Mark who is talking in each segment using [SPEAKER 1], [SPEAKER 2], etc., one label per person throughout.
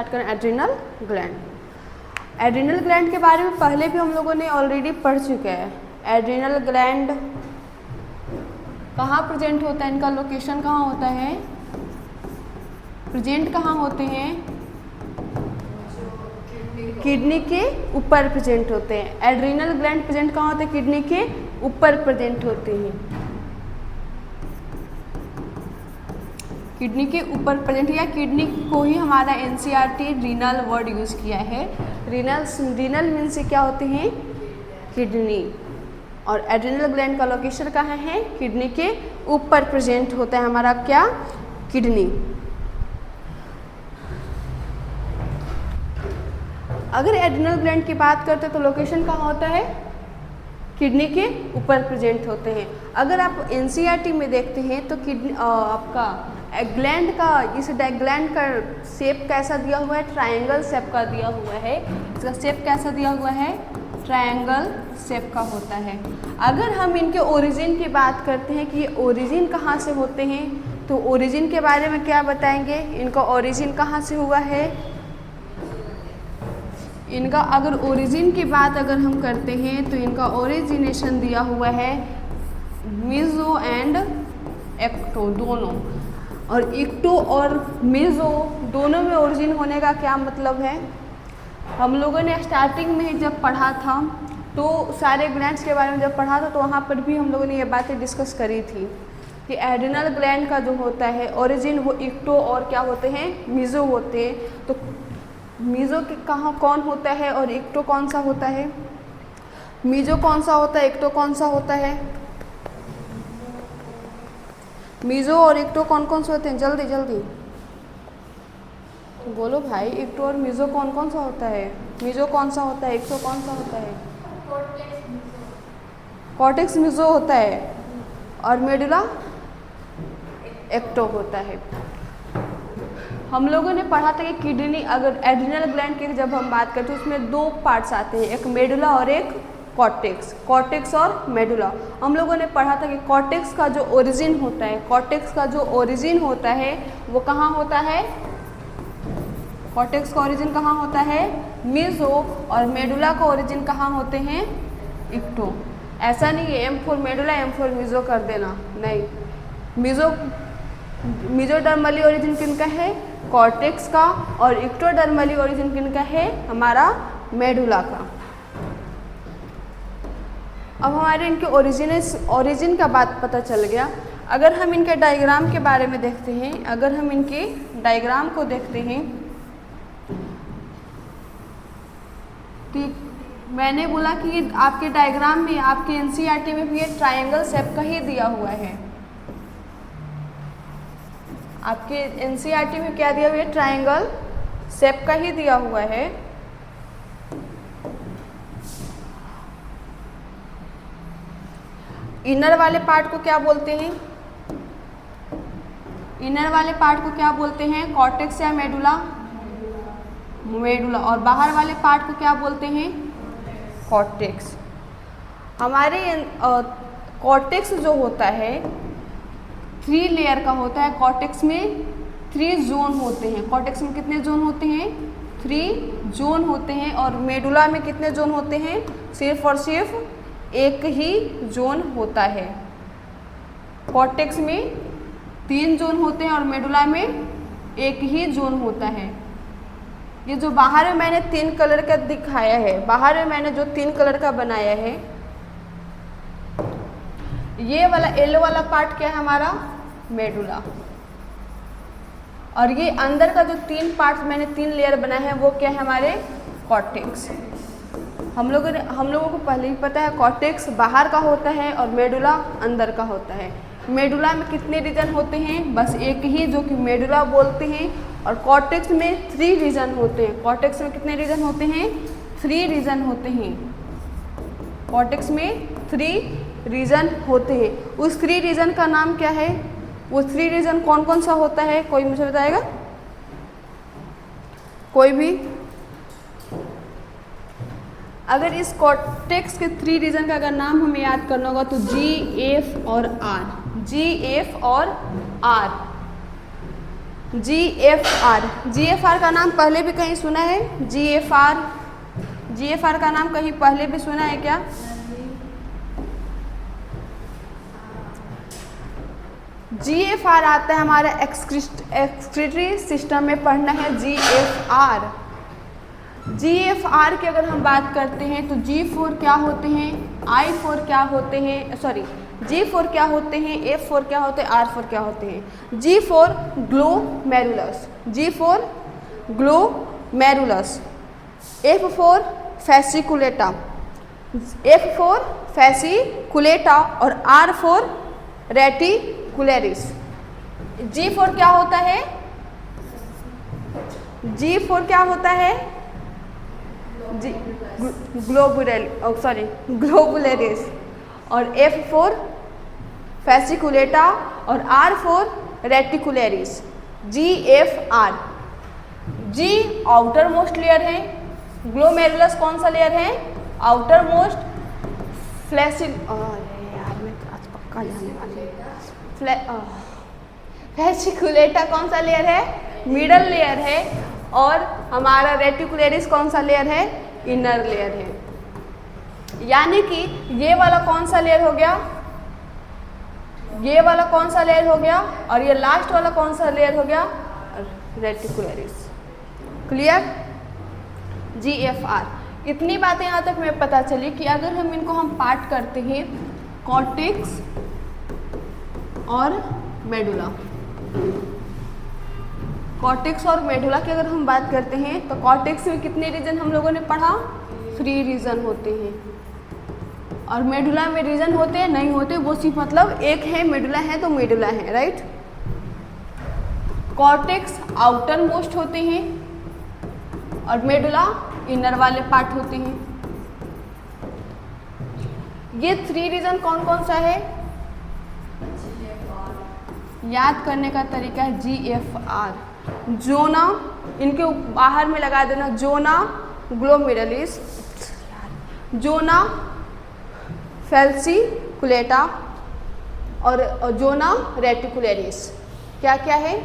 [SPEAKER 1] करें adrenal gland. Adrenal gland के बारे में पहले भी हम लोगों ने ऑलरेडी पढ़ चुके हैं। एड्रिनल ग्लैंड कहाँ प्रेजेंट होता है, इनका लोकेशन कहाँ होता है, प्रेजेंट कहाँ होते हैं, किडनी के ऊपर प्रेजेंट होते हैं। एड्रिनल ग्लैंड प्रेजेंट कहाँ होते हैं, किडनी के ऊपर प्रेजेंट होते हैं। किडनी के ऊपर प्रेजेंट या किडनी को ही हमारा एनसीईआरटी रीनल वर्ड यूज़ किया है। रीनल मीन्स से क्या होते हैं, किडनी, और एड्रिनल ग्लैंड का लोकेशन कहाँ है, किडनी के ऊपर प्रेजेंट होता है हमारा क्या, किडनी। अगर एड्रिनल ग्लैंड की बात करते हैं तो लोकेशन कहाँ होता है, किडनी के ऊपर प्रेजेंट होते हैं। अगर आप एनसीईआरटी में देखते हैं तो किडनी आपका ग्लैंड का, इस ग्लैंड का शेप कैसा दिया हुआ है, ट्रायंगल शेप का दिया हुआ है। इसका शेप कैसा दिया हुआ है, ट्रायंगल शेप का होता है। अगर हम इनके ओरिजिन की बात करते हैं कि ओरिजिन कहाँ से होते हैं, तो ओरिजिन के बारे में क्या बताएंगे, इनका ओरिजिन कहाँ से हुआ है। इनका अगर ओरिजिन की बात अगर हम करते हैं तो इनका ओरिजिनेशन दिया हुआ है मीजो एंड एक्टो दोनों, और इक्टो और मेजो दोनों में ओरिजिन होने का क्या मतलब है। हम लोगों ने स्टार्टिंग में जब पढ़ा था तो सारे ग्लैंड्स के बारे में जब पढ़ा था तो वहाँ पर भी हम लोगों ने ये बातें डिस्कस करी थी कि एड्रिनल ग्लैंड का जो होता है ओरिजिन वो इक्टो और क्या होते हैं, मीजो होते हैं। तो मीजो के कहाँ कौन होता है और इक्टो कौन सा होता है, मीजो कौन सा होता है, इक्टो कौन सा होता है। मीजो और इक्टो कौन कौन से होते हैं, जल्दी जल्दी बोलो भाई, इक्टो और मीजो कौन कौन सा होता है, मीजो कौन सा होता है, इक्टो कौन सा होता है। कॉर्टेक्स मीजो होता है और मेडुला एक्टो होता है। हम लोगों ने पढ़ा था कि किडनी, अगर एड्रिनल ग्लैंड की जब हम बात करते हैं उसमें दो पार्ट्स आते हैं, एक मेडुला और एक कॉर्टेक्स, कॉर्टेक्स और मेडुला। हम लोगों ने पढ़ा था कि कॉर्टेक्स का जो ओरिजिन होता है, कॉर्टेक्स का जो ओरिजिन होता है वो कहाँ होता है, कॉर्टेक्स का ओरिजिन कहाँ होता है, मीजो, और मेडुला का ओरिजिन कहाँ होते हैं, इक्टो। ऐसा नहीं है M4 मेडुला M4 मीजो कर देना, नहीं। मीजोडर्मली ओरिजिन किनका है, कॉर्टेक्स का, और इक्टोडर्मली ओरिजिन किनका है, हमारा मेडुला का। अब हमारे इनके ओरिजिन का बात पता चल गया। अगर हम इनके डायग्राम के बारे में देखते हैं, अगर हम इनके डायग्राम को देखते हैं तो मैंने बोला कि आपके डायग्राम में, आपके एनसीईआरटी में भी ये ट्रायंगल शेप का ही दिया हुआ है। आपके एनसीईआरटी में क्या दिया हुआ है, ट्रायंगल शेप का ही दिया हुआ है। इनर वाले पार्ट को क्या बोलते हैं, इनर वाले पार्ट को क्या बोलते हैं, कॉर्टेक्स या मेडुला, मेडुला, और बाहर वाले पार्ट को क्या बोलते हैं, कॉर्टेक्स। हमारे कॉर्टेक्स जो होता है 3 लेयर का होता है। कॉर्टेक्स में 3 जोन होते हैं। कॉर्टेक्स में कितने जोन होते हैं, 3 जोन होते हैं। और मेडुला में कितने जोन होते हैं, सिर्फ और सिर्फ एक ही जोन होता है। कॉर्टेक्स में 3 जोन होते हैं और मेडुला में एक ही जोन होता है। ये जो बाहर में मैंने 3 कलर का दिखाया है, बाहर में मैंने जो 3 कलर का बनाया है, ये वाला येलो वाला पार्ट क्या है, हमारा मेडुला। और ये अंदर का जो 3 पार्ट्स मैंने 3 लेयर बनाए हैं वो क्या है, हमारे कॉर्टेक्स। हम लोगों को पहले ही पता है कॉर्टेक्स बाहर का होता है और मेडुला अंदर का होता है। मेडुला में कितने रीजन होते हैं, बस एक ही, जो कि मेडुला बोलते हैं। और कॉर्टेक्स में 3 रीजन होते हैं। कॉर्टेक्स में कितने रीजन होते हैं, 3 रीजन होते हैं। कॉर्टेक्स में 3 रीजन होते हैं। उस 3 रीजन का नाम क्या है, वो 3 रीजन कौन कौन सा होता है, कोई मुझे बताएगा, कोई भी। अगर इस कॉर्टेक्स के 3 रीजन का अगर नाम हमें याद करना होगा तो G, F और R, G, F और R। GFR, GFR का नाम पहले भी कहीं सुना है? GFR का नाम कहीं पहले भी सुना है क्या? GFR आता है हमारे एक्सक्रीटरी सिस्टम में पढ़ना है GFR की अगर हम बात करते हैं तो G4 क्या होते हैं, I4 क्या होते हैं, सॉरी G4 क्या होते हैं, F4 क्या होते हैं, R4 क्या होते हैं। G4 ग्लोमेरुलस, F4 फैसिकुलेटा और R4 रेटिकुलरिस। G4 क्या होता है? G4 क्या होता है? ग्लोबुलरिस और F4 फैसिकुलेटा और R4 reticularis. GFR, G outer most layer है, ग्लोमेरुलस कौन सा लेयर है? आउटर मोस्ट, फैसिकुलेटा कौन सा लेयर है? मिडल लेयर है, और हमारा रेटिकुलरिस कौन सा लेयर है? इनर लेयर है। यानी कि ये वाला कौन सा लेयर हो गया? ये वाला कौन सा लेयर हो गया? और ये लास्ट वाला कौन सा लेयर हो गया? रेटिकुलरिस। क्लियर? GFR। इतनी बातें यहाँ तक हमें पता चली कि अगर हम इनको पार्ट करते हैं कॉर्टेक्स और मेडुला। कॉर्टेक्स और मेडुला की अगर हम बात करते हैं तो कॉर्टेक्स में कितने रीजन हम लोगों ने पढ़ा? 3 रीजन होते हैं, और मेडुला में रीजन होते हैं नहीं होते, वो सिर्फ मतलब एक है, मेडुला है तो मेडुला है, राइट। कॉर्टेक्स आउटर मोस्ट होते हैं और मेडुला इनर वाले पार्ट होते हैं। ये 3 रीजन कौन कौन सा है? याद करने का तरीका है GFR। जोना, इनके बाहर में लगा देना, जोना ग्लोमेरुलस, जोना फैसिकुलेटा और जोना रेटिकुलरिस। क्या क्या है?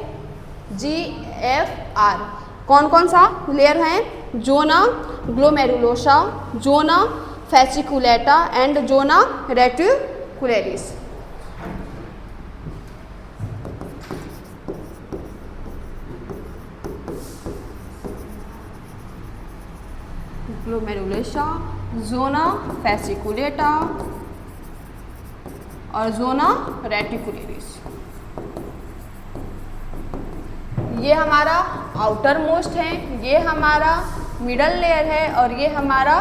[SPEAKER 1] GFR। कौन कौन सा लेयर है? Zona glomerulosa, zona fasciculata and zona reticularis. Glomerulosa, zona fasciculata और जोना रेटिकुलरिस। ये हमारा आउटर मोस्ट है, ये हमारा मिडल लेयर है और ये हमारा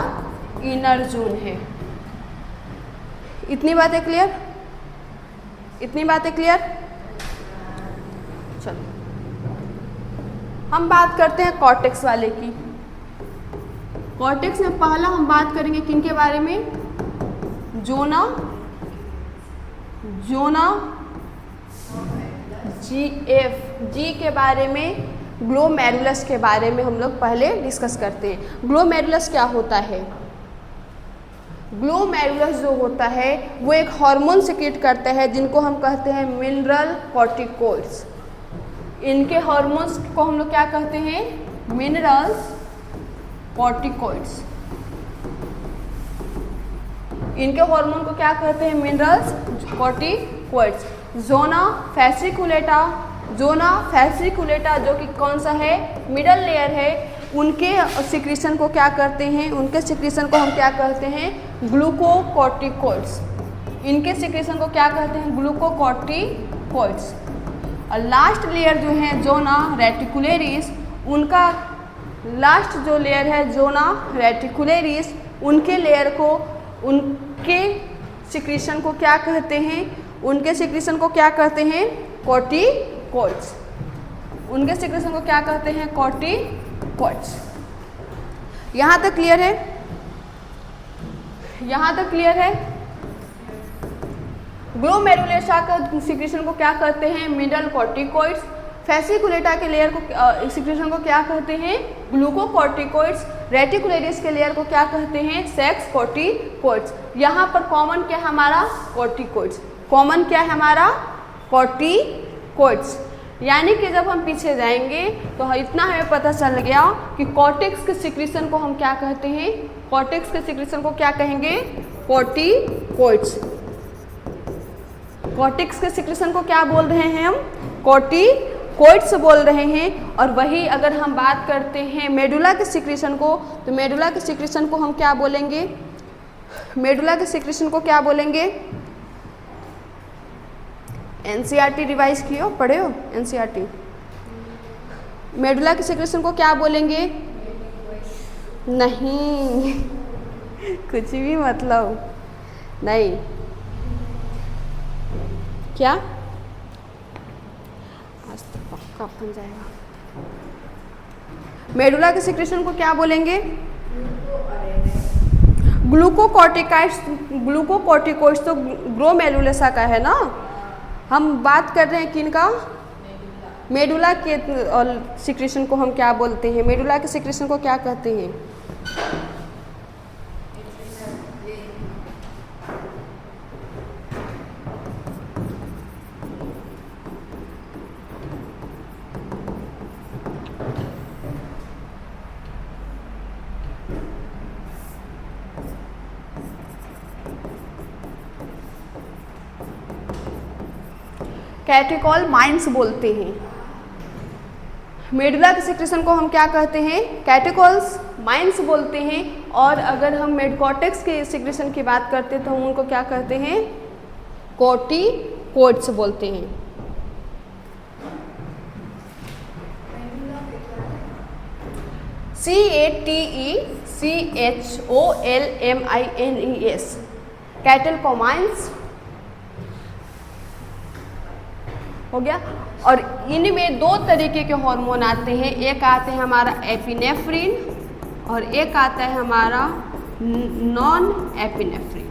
[SPEAKER 1] इनर जोन है। इतनी बातें क्लियर? इतनी बातें क्लियर? चलो हम बात करते हैं कॉर्टेक्स वाले की। कॉर्टेक्स में पहला हम बात करेंगे किनके बारे में? जोना जी के बारे में, ग्लोमेरुलस के बारे में हम लोग पहले डिस्कस करते हैं। ग्लोमेरुलस क्या होता है? ग्लोमेरुलस जो होता है वो एक हार्मोन सिक्रीट करता है जिनको हम कहते हैं मिनरल कॉर्टिकोइड्स। इनके हार्मोन्स को हम लोग क्या कहते हैं? Minerals corticoids. इनके हार्मोन को क्या कहते हैं? Minerals corticoids. जोना फैसिकुलेटा जो कि कौन सा है? मिडल लेयर है। उनके सिक्रीशन को क्या करते हैं? उनके सिक्रीशन को हम क्या कहते हैं? ग्लूकोकॉर्टिकोइड्स। इनके सिक्रीशन को क्या कहते हैं? ग्लूकोकॉर्टिकोइड्स। और लास्ट लेयर जो है जोना रेटिकुलरिस, उनका लास्ट जो लेयर है जोना रेटिकुलरिस, उनके लेयर को, उनके सिक्रीशन को क्या कहते हैं? उनके सिक्रीशन को क्या कहते हैं? कॉर्टिकोइड्स। उनके सिक्रीशन को क्या कहते हैं? कॉर्टिकोइड्स। यहाँ तक क्लियर है? यहाँ तक क्लियर है? ग्लोमेरुलोसा का सिक्रीशन को क्या कहते हैं? Mineral corticoids. फैसिकुलेटा के लेयर को सिक्रीशन को क्या कहते हैं? ग्लूकोकॉर्टिकोइड्स। रेटिकुलरिस के लेयर को क्या कहते हैं? Sex corticoids. यहाँ पर कॉमन क्या है हमारा? कॉर्टिकोइड्स। कॉमन क्या है हमारा? कॉर्टिकोइड्स। यानी कि जब हम पीछे जाएंगे तो इतना हमें पता चल गया कि कॉर्टेक्स के सिक्रीशन को हम क्या कहते हैं, कॉर्टेक्स के सिक्रीशन को क्या कहेंगे, कॉर्टिकोइड्स। कॉर्टेक्स के सिक्रीशन को क्या बोल रहे हैं हम, कॉर्टिकोइड्स बोल रहे हैं। और वही अगर हम बात करते हैं मेडुला के सिक्रीशन को, तो मेडुला के सिक्रीशन को हम क्या बोलेंगे, मेडुला के सिक्रीशन को क्या बोलेंगे, एनसीईआरटी रिवाइज किए हो, पढ़े हो एनसीईआरटी। मेडुला के सिक्रीशन को क्या बोलेंगे, नहीं कुछ भी मतलब नहीं, क्या आज तो पक्का बन जाएगा। मेडुला के सिक्रीशन को क्या बोलेंगे, ग्लूकोकॉर्टिकॉइड्स। ग्लूकोकॉर्टिकॉइड्स तो ग्लोमेरुलसा का है ना, हम बात कर रहे हैं किनका, मेडुला के सिक्रीशन को हम क्या बोलते हैं, मेडुला के सिक्रीशन को क्या कहते हैं, कैटेकॉल माइंस बोलते हैं। मेडुला के सिक्रीशन को हम क्या कहते हैं, कैटेकॉल्स माइंस बोलते हैं। और अगर हम मेडकॉर्टेक्स के सिक्रीशन की बात करते हैं तो हम उनको क्या कहते हैं, कॉर्टिकोइड्स बोलते हैं। CATECHOLMINES कैटेकोमाइंस हो गया। और इनमें दो तरीके के हार्मोन आते हैं, एक आते हैं हमारा एपिनेफ्रिन और एक आता है हमारा नॉन एपिनेफ्रिन।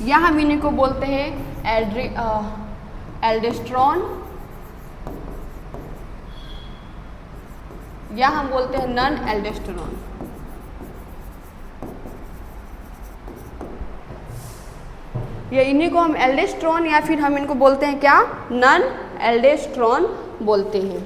[SPEAKER 1] या हम इन्हीं को बोलते हैं एल्डोस्टेरोन, या हम बोलते हैं नॉन एल्डोस्टेरोन। ये इन्हीं को हम एल्डोस्टेरोन या फिर हम इनको बोलते हैं क्या, नॉन एल्डोस्टेरोन बोलते हैं।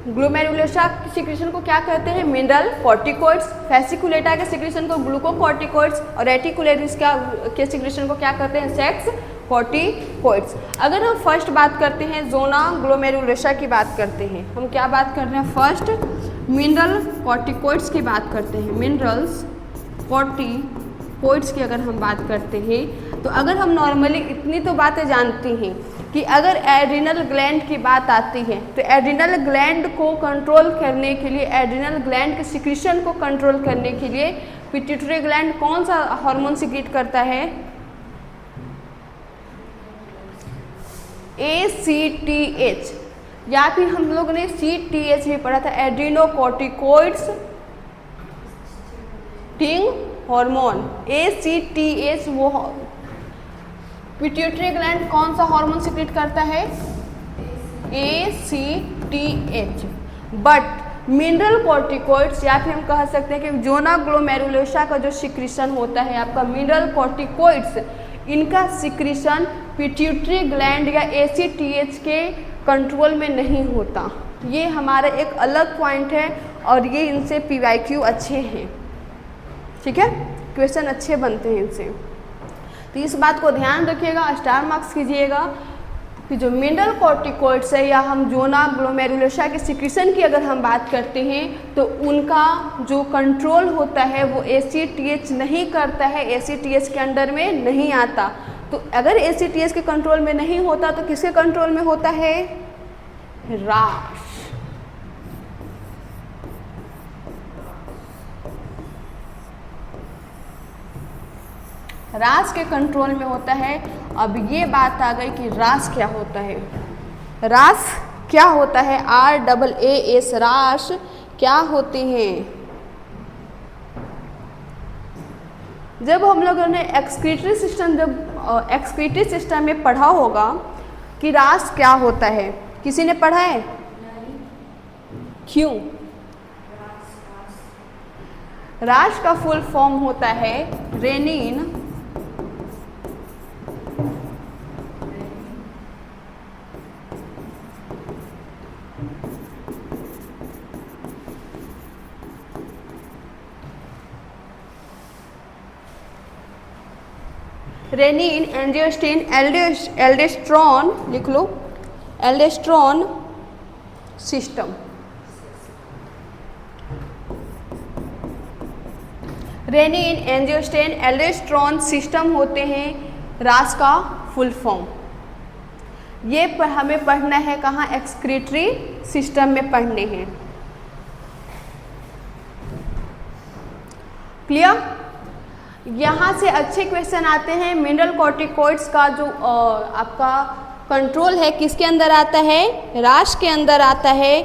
[SPEAKER 1] ग्लोमेरुलसा के सिक्रीशन को क्या कहते हैं, मिनरल कॉर्टिकोइड्स। फेसिकुलेटा के सिक्रीशन को ग्लूकोकॉर्टिकोइड्स और रेटिकुलेरिस के सिक्रीशन को क्या कहते हैं, सेक्स कॉर्टिकोइड्स। अगर हम फर्स्ट बात करते हैं जोना ग्लोमेरुलसा की बात करते हैं, हम क्या बात कर रहे हैं, फर्स्ट मिनरल कॉर्टिकोइड्स की बात करते हैं। मिनरल्स कॉर्टिकोइड्स की अगर हम बात करते हैं तो अगर हम नॉर्मली इतनी तो बातें जानती हैं कि अगर एड्रिनल ग्लैंड की बात आती है तो एड्रिनल ग्लैंड को कंट्रोल करने के लिए, एड्रिनल ग्लैंड के सिक्रीशन को कंट्रोल करने के लिए पिट्यूटरी ग्लैंड कौन सा हार्मोन सिक्रीट करता है, ACTH, या फिर हम लोग ने CTH भी पढ़ा था, एड्रिनोकॉर्टिकोइड्स टिंग हार्मोन। ACTH वो पिट्यूटरी ग्लैंड कौन सा हार्मोन सिक्रीट करता है, ACTH। बट मिनरल कॉर्टिकोइड्स या फिर हम कह सकते हैं कि जोना ग्लोमेरुलसा का जो सिक्रीशन होता है आपका मिनरल कॉर्टिकोइड्स, इनका सिक्रीशन पिट्यूटरी ग्लैंड या ACTH के कंट्रोल में नहीं होता। ये हमारा एक अलग पॉइंट है और ये इनसे PYQ अच्छे हैं, ठीक है, क्वेश्चन अच्छे बनते हैं इनसे। तो इस बात को ध्यान रखिएगा, स्टार मार्क्स कीजिएगा कि जो मिनरल कॉर्टिकोइड्स है या हम जोना ग्लोमेरुलसा के सिक्रीशन की अगर हम बात करते हैं तो उनका जो कंट्रोल होता है वो ACTH नहीं करता है, ACTH के अंडर में नहीं आता। तो अगर ACTH के कंट्रोल में नहीं होता तो किसके कंट्रोल में होता है, राश। रास के कंट्रोल में होता है। अब ये बात आ गई कि रास क्या होता है। रास क्या होता है? RAAS रास क्या होते हैं? जब हम लोगों ने एक्सक्रीटरी सिस्टम में पढ़ा होगा कि रास क्या होता है, किसी ने पढ़ा है? क्यों? रास का फुल फॉर्म होता है रेनिन रेनिन एंजियोस्टेन एल्डोस्टेरोन, लिख लो, aldosterone system. Renin angiotensin aldosterone system होते हैं रास का फुल फॉर्म। ये हमें पढ़ना है कहाँ? एक्सक्रीटरी सिस्टम में पढ़ने हैं। क्लियर? यहाँ से अच्छे क्वेश्चन आते हैं। मिनरल कॉर्टिकॉइड्स का जो आपका कंट्रोल है किसके अंदर आता है? रास के अंदर आता है।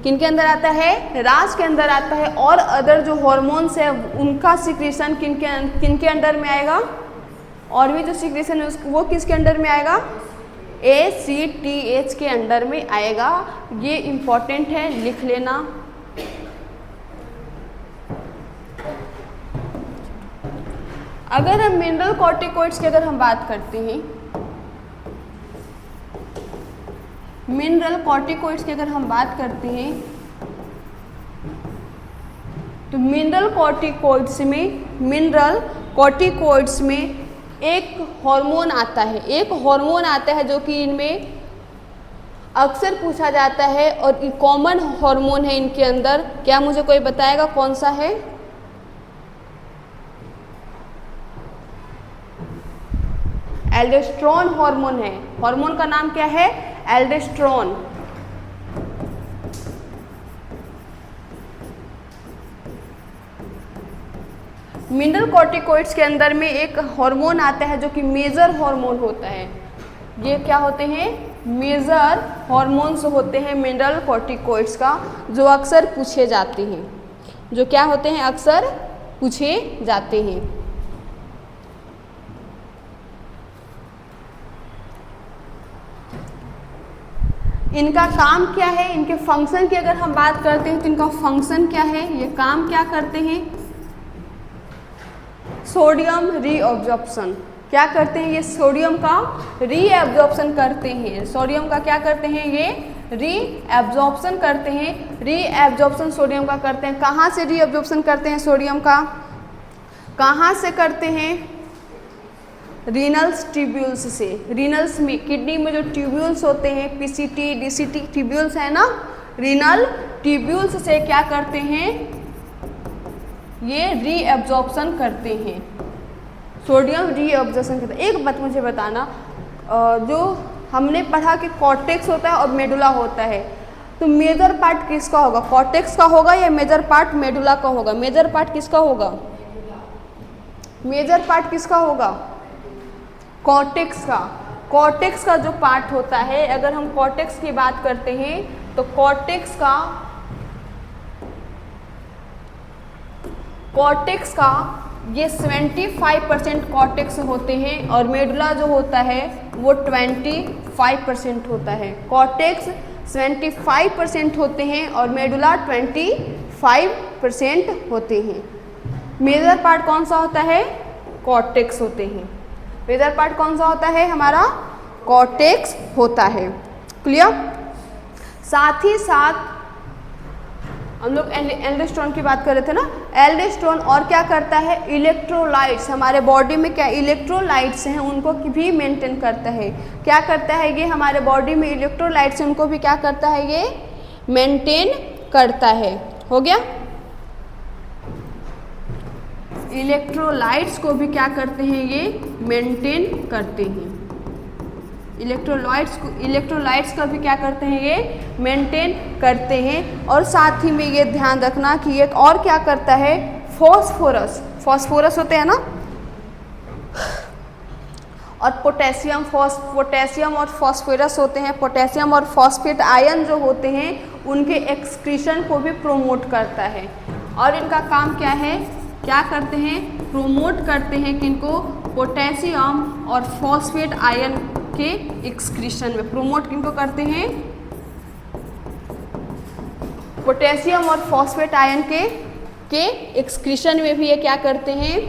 [SPEAKER 1] किनके अंदर आता है? रास के अंदर आता है। और अदर जो हॉर्मोन्स है उनका सिक्रीशन किनके अंडर में आएगा? और भी जो सिक्रीशन है वो किसके अंडर में आएगा? ACTH के अंडर में आएगा। ये इम्पॉर्टेंट है, लिख लेना। अगर हम मिनरल कॉर्टिकॉइड्स की अगर हम बात करते हैं, मिनरल कॉर्टिकॉइड्स की अगर हम बात करते हैं तो मिनरल कॉर्टिकॉइड्स में एक हार्मोन आता है। एक हार्मोन आता है जो कि इनमें अक्सर पूछा जाता है और कॉमन हार्मोन है इनके अंदर। क्या मुझे कोई बताएगा कौन सा है? एल्डोस्टेरोन हार्मोन है। हार्मोन का नाम क्या है? एल्डोस्टेरोन। मिनरल कॉर्टिकॉइड्स के अंदर में एक हार्मोन आता है जो कि मेजर हार्मोन होता है। ये क्या होते हैं? मेजर हार्मोन्स होते हैं मिनरल कॉर्टिकॉइड्स का, जो अक्सर पूछे जाते हैं। जो क्या होते हैं? अक्सर पूछे जाते हैं। इनका काम क्या है? इनके फंक्शन की अगर हम बात करते हैं तो इनका फंक्शन क्या है? ये काम क्या करते हैं? Sodium reabsorption. क्या करते हैं? ये सोडियम का रीअब्जॉर्प्शन करते हैं। सोडियम का क्या करते हैं? ये रीअब्जॉर्प्शन करते हैं। रीअब्जॉर्प्शन सोडियम का करते हैं। कहाँ से रीअब्जॉर्प्शन करते हैं सोडियम का? कहाँ से करते हैं? रीनल्स ट्यूब्यूल्स से। रीनल्स में, किडनी में जो ट्यूब्यूल्स होते हैं, PCT DCT ट्यूब्यूल्स है ना, रीनल ट्यूब्यूल्स से क्या करते हैं? ये रीअब्जॉर्प्शन करते हैं। सोडियम रीअब्जॉर्प्शन करते हैं। एक बात मुझे बताना, जो हमने पढ़ा कि कॉर्टेक्स होता है और मेडुला होता है, तो मेजर पार्ट किसका होगा? कॉर्टेक्स का होगा या मेजर पार्ट मेडुला का होगा? मेजर पार्ट किसका होगा? मेजर पार्ट किसका होगा? कॉर्टेक्स का। कॉर्टेक्स का जो पार्ट होता है, अगर हम कॉर्टेक्स की बात करते हैं तो कॉर्टेक्स का ये 75% कॉर्टेक्स होते हैं और मेडुला जो होता है वो 25% होता है। कॉर्टेक्स 75% होते हैं और मेडुला 25% होते हैं। मेजर पार्ट कौन सा होता है? कॉर्टेक्स होते हैं। मेजर पार्ट कौन सा होता है? हमारा कॉर्टेक्स होता है। क्लियर? साथ ही साथ हम लोग एल्डोस्टेरोन की बात कर रहे थे ना। एल्डोस्टेरोन और क्या करता है? इलेक्ट्रोलाइट्स, हमारे बॉडी में क्या इलेक्ट्रोलाइट्स हैं उनको भी मेंटेन करता है। क्या करता है ये? हमारे बॉडी में इलेक्ट्रोलाइट्स हैं उनको भी क्या करता है? ये मेंटेन करता है। हो गया? इलेक्ट्रोलाइट्स को भी क्या करते हैं? ये मेंटेन करते हैं। इलेक्ट्रोलाइट्स का भी क्या करते हैं? ये मेंटेन करते हैं। और साथ ही में ये ध्यान रखना कि एक और क्या करता है? फॉस्फोरस होते हैं ना, और पोटेशियम और फॉस्फोरस होते हैं। पोटेशियम और फॉस्फेट आयन जो होते हैं उनके एक्सक्रीशन को भी प्रोमोट करता है। और इनका काम क्या है, क्या करते हैं, प्रोमोट करते हैं किनको, पोटेशियम और फॉस्फेट आयन के एक्सक्रीशन में। प्रोमोट किनको करते हैं, पोटेशियम और फॉस्फेट आयन के एक्सक्रीशन में भी ये क्या करते हैं,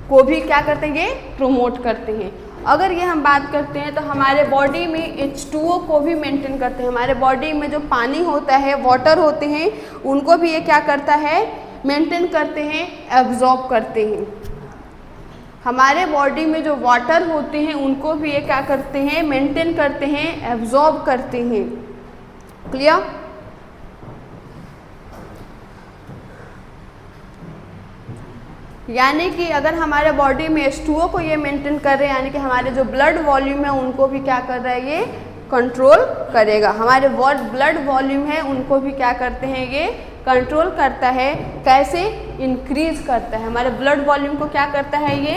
[SPEAKER 1] को भी क्या करते हैं, ये प्रोमोट करते हैं। अगर ये हम बात करते हैं तो हमारे बॉडी में H2O को भी मेंटेन करते हैं। हमारे बॉडी में जो पानी होता है, वाटर होते हैं, उनको भी ये क्या करता है, मेंटेन करते हैं, एब्जॉर्ब करते हैं। हमारे बॉडी में जो वाटर होते हैं उनको भी ये क्या करते हैं, मेंटेन करते हैं, एब्जॉर्ब करते हैं। क्लियर? यानी कि अगर हमारे बॉडी में H2O को ये मेंटेन कर रहे हैं, यानी कि हमारे जो ब्लड वॉल्यूम है उनको भी क्या कर रहा है, ये कंट्रोल करेगा। हमारे ब्लड वॉल्यूम है उनको भी क्या करते हैं, ये कंट्रोल करता है। कैसे? इंक्रीज करता है। हमारे ब्लड वॉल्यूम को क्या करता है, ये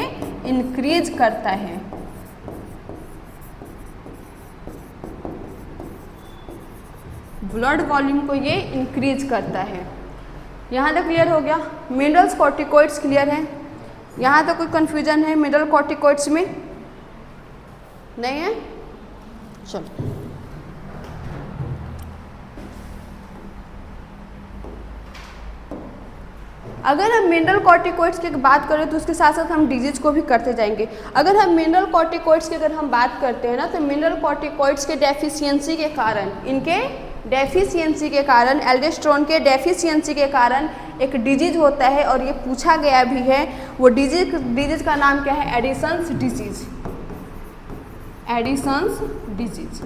[SPEAKER 1] इंक्रीज करता है। ब्लड वॉल्यूम को ये इंक्रीज करता है। यहाँ तक क्लियर हो गया? मिनरल्स कॉर्टिकॉइड्स क्लियर है? यहाँ तक कोई कन्फ्यूजन है मिनरल कॉर्टिकॉइड्स में? नहीं है? चलो, अगर हम मिनरल कॉर्टिकॉइड्स की बात करें तो उसके साथ साथ हम डिजीज को भी करते जाएंगे। अगर हम मिनरल कॉर्टिकॉइड्स की अगर हम बात करते हैं ना, तो मिनरल कॉर्टिकॉइड्स के डेफिशिएंसी के कारण, इनके डेफिशिएंसी के कारण, एल्डोस्टेरोन के डेफिशिएंसी के कारण एक डिजीज होता है, और ये पूछा गया भी है। वो डिजीज का नाम क्या है? Edison's disease. एडिसन्स डिजीज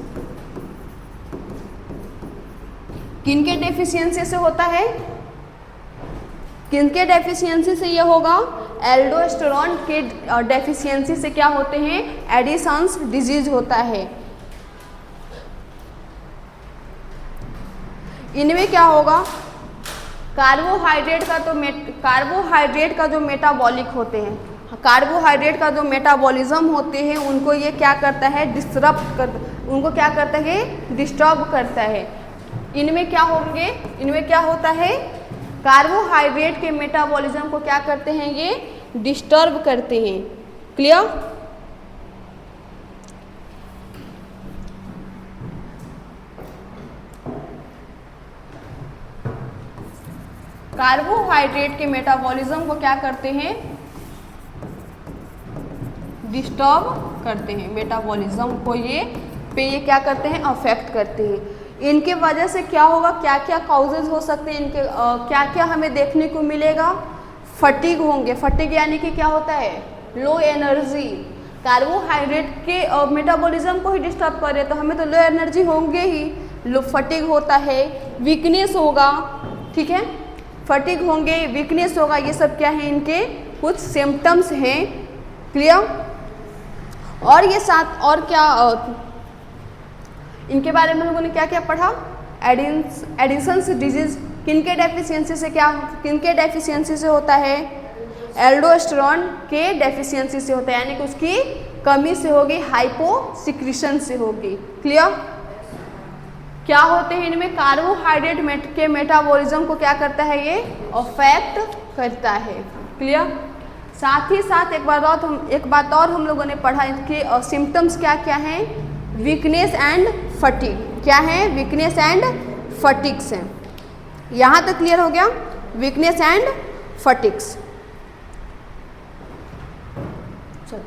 [SPEAKER 1] किनके डेफिशिएंसी से होता है? किनके डेफिशिएंसी से ये होगा? एल्डोस्टेरोन के डेफिशिएंसी से क्या होते हैं? एडिसन्स डिजीज होता है। इनमें क्या होगा? कार्बोहाइड्रेट का जो मेटाबॉलिक होते हैं, कार्बोहाइड्रेट का जो मेटाबॉलिज्म होते हैं उनको ये क्या करता है? उनको क्या करता है? डिस्टर्ब करता है। इनमें क्या होंगे? इनमें क्या होता है? कार्बोहाइड्रेट के मेटाबॉलिज्म को क्या करते हैं? ये डिस्टर्ब करते हैं। क्लियर? कार्बोहाइड्रेट के मेटाबॉलिज्म को क्या करते हैं? डिस्टर्ब करते हैं। मेटाबॉलिज्म को ये क्या करते हैं? अफेक्ट करते हैं। इनके वजह से क्या होगा? क्या क्या काउजेज हो सकते हैं इनके? क्या क्या हमें देखने को मिलेगा? फटीग होंगे। फटीग यानी कि क्या होता है? Low energy. कार्बोहाइड्रेट के मेटाबॉलिज्म को ही डिस्टर्ब करे तो हमें तो लो एनर्जी होंगे ही। लो फटीग होता है, वीकनेस होगा। ठीक है, फटीग होंगे, वीकनेस होगा। ये सब क्या है? इनके कुछ सिम्टम्स हैं। क्लियर? और ये साथ और क्या इनके बारे में लोगों ने क्या क्या पढ़ा? एडिसन्स डिजीज किनके डेफिशिएंसी से किनके डेफिशिएंसी से होता है? एल्डोस्टेरोन के डेफिशिएंसी से होता है, यानी कि उसकी कमी से होगी, हाइपोसिक्रीशन से होगी। क्लियर? क्या होते हैं इनमें? कार्बोहाइड्रेट के मेटाबॉलिज्म को क्या करता है? ये अफेक्ट करता है। क्लियर? साथ ही साथ एक बात और हम लोगों ने पढ़ा, इनके सिम्टम्स क्या क्या हैं? Weakness and fatigue. क्या है? वीकनेस एंड फटीग्स हैं। यहाँ तक क्लियर हो गया? Weakness and fatigues. चलो,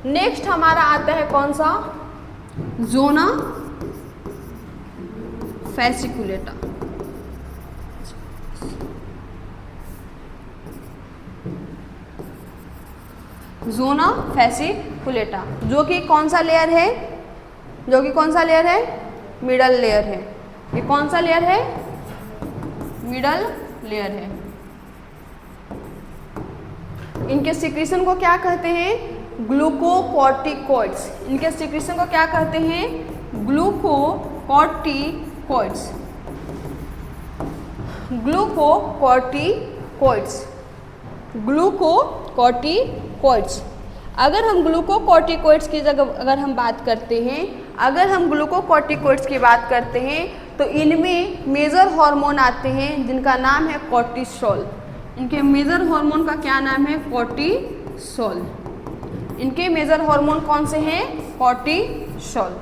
[SPEAKER 1] नेक्स्ट हमारा आता है कौन सा? जोना फैसिकुलेटा। जोना फैसिकुलेटा, जो कि कौन सा लेयर है? जो कि कौन सा लेयर है? मिडल लेयर है। ये कौन सा लेयर है? मिडल लेयर है। इनके सिक्रीशन को क्या कहते हैं? ग्लूकोकॉर्टिकॉइड्स। इनके सिक्रीशन को क्या कहते हैं? ग्लूकोकॉर्टिकॉइड्स। ग्लूकोकॉर्टिकॉइड्स। ग्लूकोकॉर्टिकॉइड्स। अगर हम ग्लूकोकॉर्टिकॉइड्स की जगह अगर हम बात करते हैं, अगर हम ग्लूकोकॉर्टिकॉइड्स की बात करते हैं तो इनमें मेजर हार्मोन आते हैं जिनका नाम है कॉर्टिसोल। इनके मेजर हार्मोन का क्या नाम है? कॉर्टिसोल। इनके मेजर हार्मोन कौन से हैं? कॉर्टिसोल।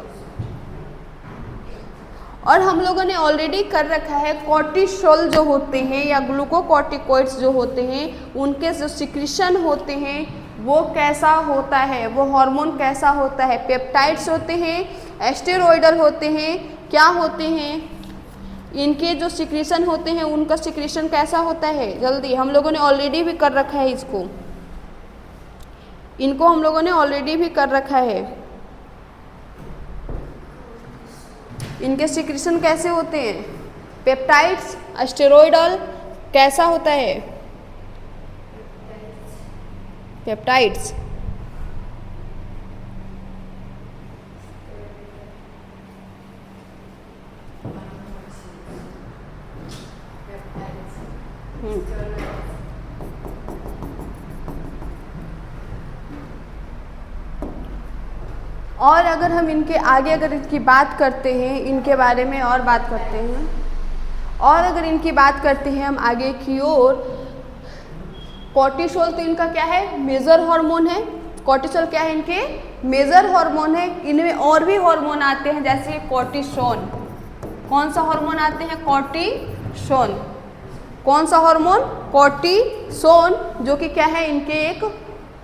[SPEAKER 1] और हम लोगों ने ऑलरेडी कर रखा है कॉर्टिसोल जो होते हैं या ग्लूकोकॉर्टिकॉइड्स जो होते हैं उनके जो सिक्रीशन होते हैं वो कैसा होता है, वो हार्मोन कैसा होता है? पेप्टाइड्स होते हैं, एस्टेरॉयडल होते हैं, क्या होते हैं? इनके जो सिक्रीशन होते हैं उनका सिक्रीशन कैसा होता है? जल्दी, हम लोगों ने ऑलरेडी भी कर रखा है इसको, इनको हम लोगों ने ऑलरेडी भी कर रखा है। इनके सिक्रीशन कैसे होते हैं? पेप्टाइड्स, एस्टेरॉयडल, कैसा होता है? पेप्टाइड्स। और अगर हम इनके आगे अगर इनकी बात करते हैं, इनके बारे में और बात करते हैं, और अगर इनकी बात करते हैं हम आगे की ओर, कॉर्टिसोल तो इनका क्या है? मेजर हार्मोन है। कॉर्टिसोल क्या है? इनके मेजर हार्मोन है। इनमें और भी हार्मोन आते हैं जैसे कॉर्टिसोन। कौन सा हार्मोन आते हैं? कॉर्टिसोन। कौन सा हार्मोन? कॉर्टिसोन, जो कि क्या है? इनके एक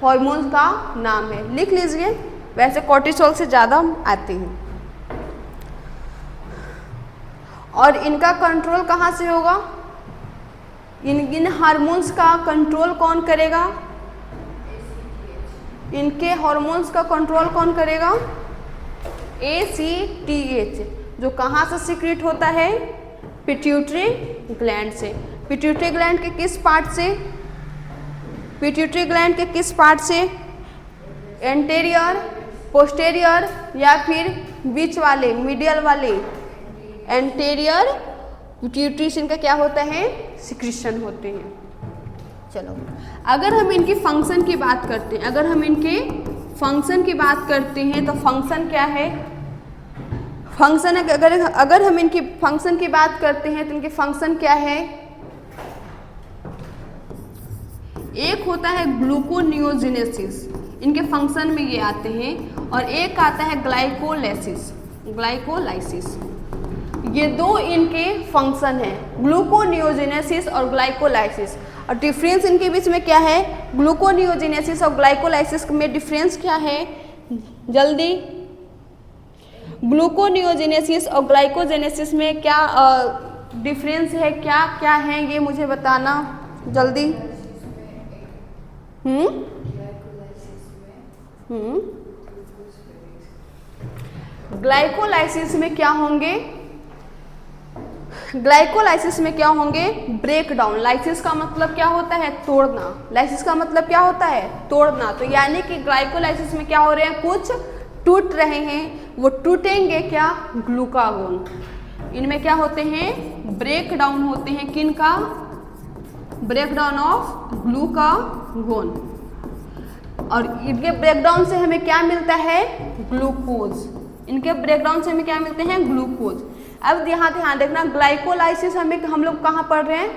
[SPEAKER 1] हार्मोन का नाम है, लिख लीजिए। वैसे कॉर्टिसोल से ज़्यादा आते हैं। और इनका कंट्रोल कहाँ से होगा? इन हार्मोन्स का कंट्रोल कौन करेगा? इनके हार्मोन्स का कंट्रोल कौन करेगा? ACTH, जो कहाँ से सीक्रेट होता है? पिट्यूटरी ग्लैंड से। पिट्यूटरी ग्लैंड के किस पार्ट से? पिट्यूटरी ग्लैंड के किस पार्ट से? एंटेरियर, पोस्टेरियर या फिर बीच वाले, मिडियल वाले? एंटेरियर पिट्यूटरी से इनका क्या होता है? सिक्रीशन होते हैं। चलो, अगर हम इनकी फंक्शन की बात करते हैं, अगर हम इनके फंक्शन की बात करते हैं तो फंक्शन क्या है? फंक्शन अगर हम इनकी फंक्शन की बात करते हैं तो इनके फंक्शन क्या है? एक होता है ग्लूकोनियोजेनेसिस, इनके फंक्शन में ये आते हैं, और एक आता है ग्लाइकोलाइसिस। ये दो इनके फंक्शन हैं, ग्लूकोनियोजेनेसिस और ग्लाइकोलाइसिस। और डिफरेंस इनके बीच में क्या है? ग्लूकोनियोजेनेसिस और ग्लाइकोलाइसिस में डिफरेंस क्या है? जल्दी, ग्लूकोनियोजेनेसिस और ग्लाइकोजेनेसिस में क्या डिफरेंस है? क्या क्या है ये मुझे बताना जल्दी। ग्लाइकोलाइसिस में क्या होंगे? ग्लाइकोलाइसिस में क्या होंगे? Break down. लाइसिस का मतलब क्या होता है? तोड़ना। लाइसिस का मतलब क्या होता है? तोड़ना। तो यानी कि ग्लाइकोलाइसिस में क्या हो रहे हैं? कुछ टूट रहे हैं। वो टूटेंगे क्या? ग्लूकागोन। इनमें क्या होते हैं? ब्रेक डाउन होते हैं। किन का? Break down of glucagon. और इनके ब्रेकडाउन से हमें क्या मिलता है? ग्लूकोज। इनके ब्रेकडाउन से हमें क्या मिलते हैं? ग्लूकोज। अब यहाँ ध्यान देखना, ग्लाइकोलाइसिस हम लोग कहाँ पढ़ रहे हैं?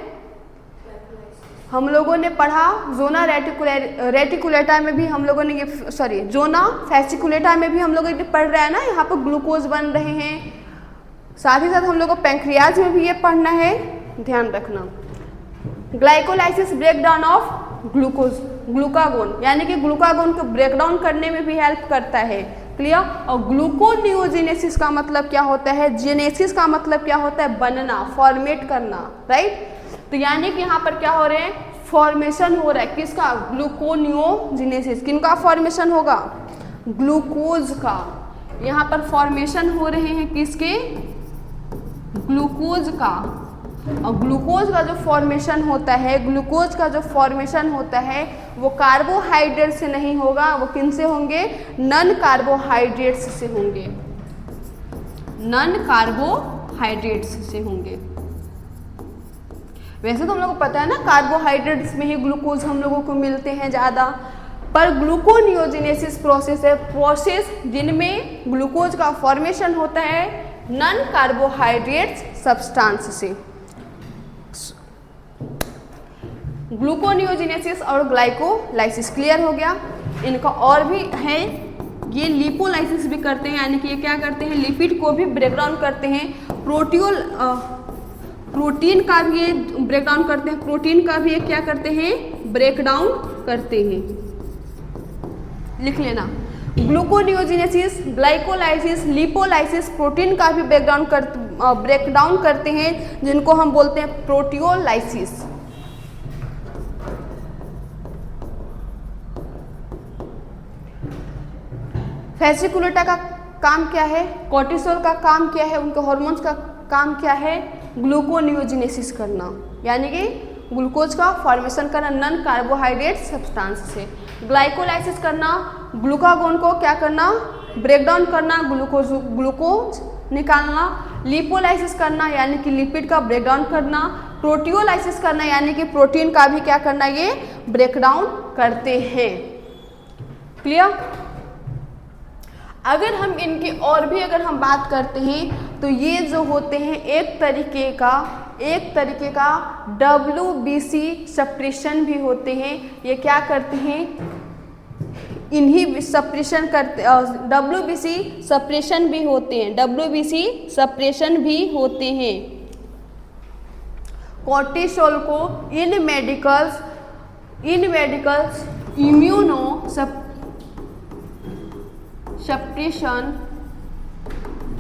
[SPEAKER 1] हम लोगों ने पढ़ा जोना रेटिकुलेटा में भी हम लोगों ने ये, सॉरी, जोना फैसिकुलेटा में भी हम लोग ये पढ़ रहे हैं ना, यहाँ पर ग्लूकोज बन रहे हैं। साथ ही साथ हम लोग को पैंक्रियाज में भी ये पढ़ना है, ध्यान रखना। ग्लाइकोलाइसिस ब्रेकडाउन ऑफ ग्लूकागोन, यानी कि ग्लूकागोन को ब्रेकडाउन करने में भी हेल्प करता है। क्लियर? और ग्लूकोनियोजेनेसिस का मतलब क्या होता है? जेनेसिस का मतलब क्या होता है? बनना, फॉर्मेट करना, राइट? तो यानी कि यहाँ पर क्या हो रहे हैं? फॉर्मेशन हो रहा है। किसका? ग्लूकोनियोजेनेसिस। किनका फॉर्मेशन होगा? ग्लूकोज का। यहाँ पर फॉर्मेशन हो रहे हैं किसके? ग्लूकोज का। और ग्लूकोज का जो फॉर्मेशन होता है, ग्लूकोज का जो फॉर्मेशन होता है वो कार्बोहाइड्रेट से नहीं होगा, वो किन से होंगे? नॉन कार्बोहाइड्रेट्स से होंगे। नॉन कार्बोहाइड्रेट्स से होंगे। वैसे तो हम लोग को पता है ना, कार्बोहाइड्रेट्स में ही ग्लूकोज हम लोगों को मिलते हैं ज़्यादा। पर ग्लूकोनियोजेनेसिस प्रोसेस है प्रोसेस जिनमें ग्लूकोज का फॉर्मेशन होता है नॉन कार्बोहाइड्रेट्स सब्सटेंस से। ग्लूकोनियोजेनेसिस और ग्लाइकोलाइसिस क्लियर हो गया। इनका और भी है, ये लिपोलाइसिस भी करते हैं, यानी कि ये क्या करते हैं लिपिड को भी ब्रेक डाउन करते हैं। प्रोटीन का भी ये ब्रेक डाउन करते हैं, प्रोटीन का भी ये क्या करते हैं ब्रेक डाउन करते हैं। लिख लेना, ग्लूकोनियोजेनेसिस, ग्लाइकोलाइसिस, लिपोलाइसिस प्रोटीन का भी ब्रेक डाउन करते हैं, जिनको हम बोलते हैं प्रोटियोलाइसिस। वेसिकुलेटा का काम क्या है, कोर्टिसोल का काम क्या है, उनके हार्मोन्स का काम क्या है, ग्लूकोनियोजेनेसिस करना, यानी कि ग्लूकोज का फॉर्मेशन करना नॉन कार्बोहाइड्रेट सब्सटेंस से। ग्लाइकोलाइसिस करना, ग्लूकागोन को क्या करना ब्रेक डाउन करना, ग्लूकोज निकालना। लिपोलाइसिस करना यानी कि लिपिड का ब्रेक डाउन करना। प्रोटियोलाइसिस करना यानी कि प्रोटीन का भी क्या करना, ये ब्रेक डाउन करते हैं। क्लियर। अगर हम इनकी और भी अगर हम बात करते हैं तो ये जो होते हैं एक तरीके का WBC सप्रेशन भी होते हैं। ये क्या करते हैं, इन्हीं सप्रेशन करते, WBC सप्रेशन भी होते हैं, WBC सप्रेशन भी होते हैं। कोर्टिसोल को इन मेडिकल्स इम्यूनो सप्रेशन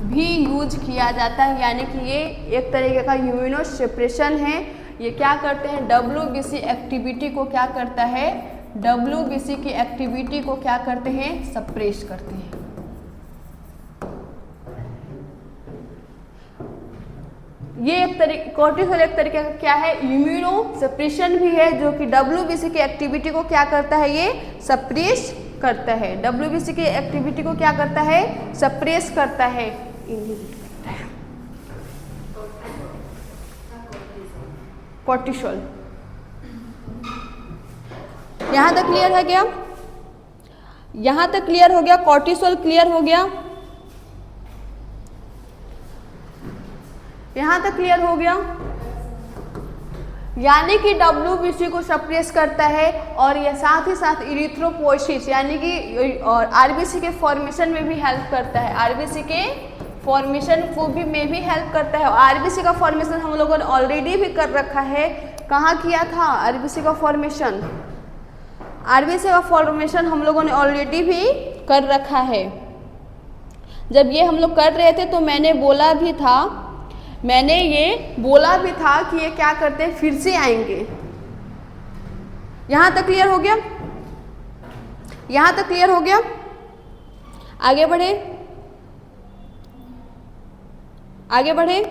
[SPEAKER 1] भी यूज किया जाता है, यानी कि ये एक तरीके का इम्यूनो सप्रेशन है। ये क्या करते हैं WBC एक्टिविटी को क्या करता है, WBC की एक्टिविटी को क्या करते हैं सप्रेस करते हैं। ये एक तरीके, कोर्टिसोल एक तरीके का क्या है इम्यूनो सप्रेशन भी है, जो कि WBC की एक्टिविटी को क्या करता है, ये सप्रेस करता है। WBC की एक्टिविटी को क्या करता है सप्रेस करता है, इनहिबिट करता है। कोर्टिसोल यहाँ तक क्लियर है क्या, यहाँ तक क्लियर हो गया, कोर्टिसोल क्लियर हो गया, यहाँ तक क्लियर हो गया। यानी कि WBC को सप्रेस करता है और यह साथ ही साथ इरिथ्रोपोइसिस यानी कि और RBC के फॉर्मेशन में भी हेल्प करता है, RBC के फॉर्मेशन को भी में भी हेल्प करता है। RBC का फॉर्मेशन हम लोगों ने ऑलरेडी भी कर रखा है, कहाँ किया था RBC का फॉर्मेशन, RBC का फॉर्मेशन हम लोगों ने ऑलरेडी भी कर रखा है। जब ये हम लोग कर रहे थे तो मैंने ये बोला भी था कि ये क्या करते हैं फिर से आएंगे। यहाँ तक क्लियर हो गया, यहाँ तक क्लियर हो गया। आगे बढ़े, आगे बढ़े।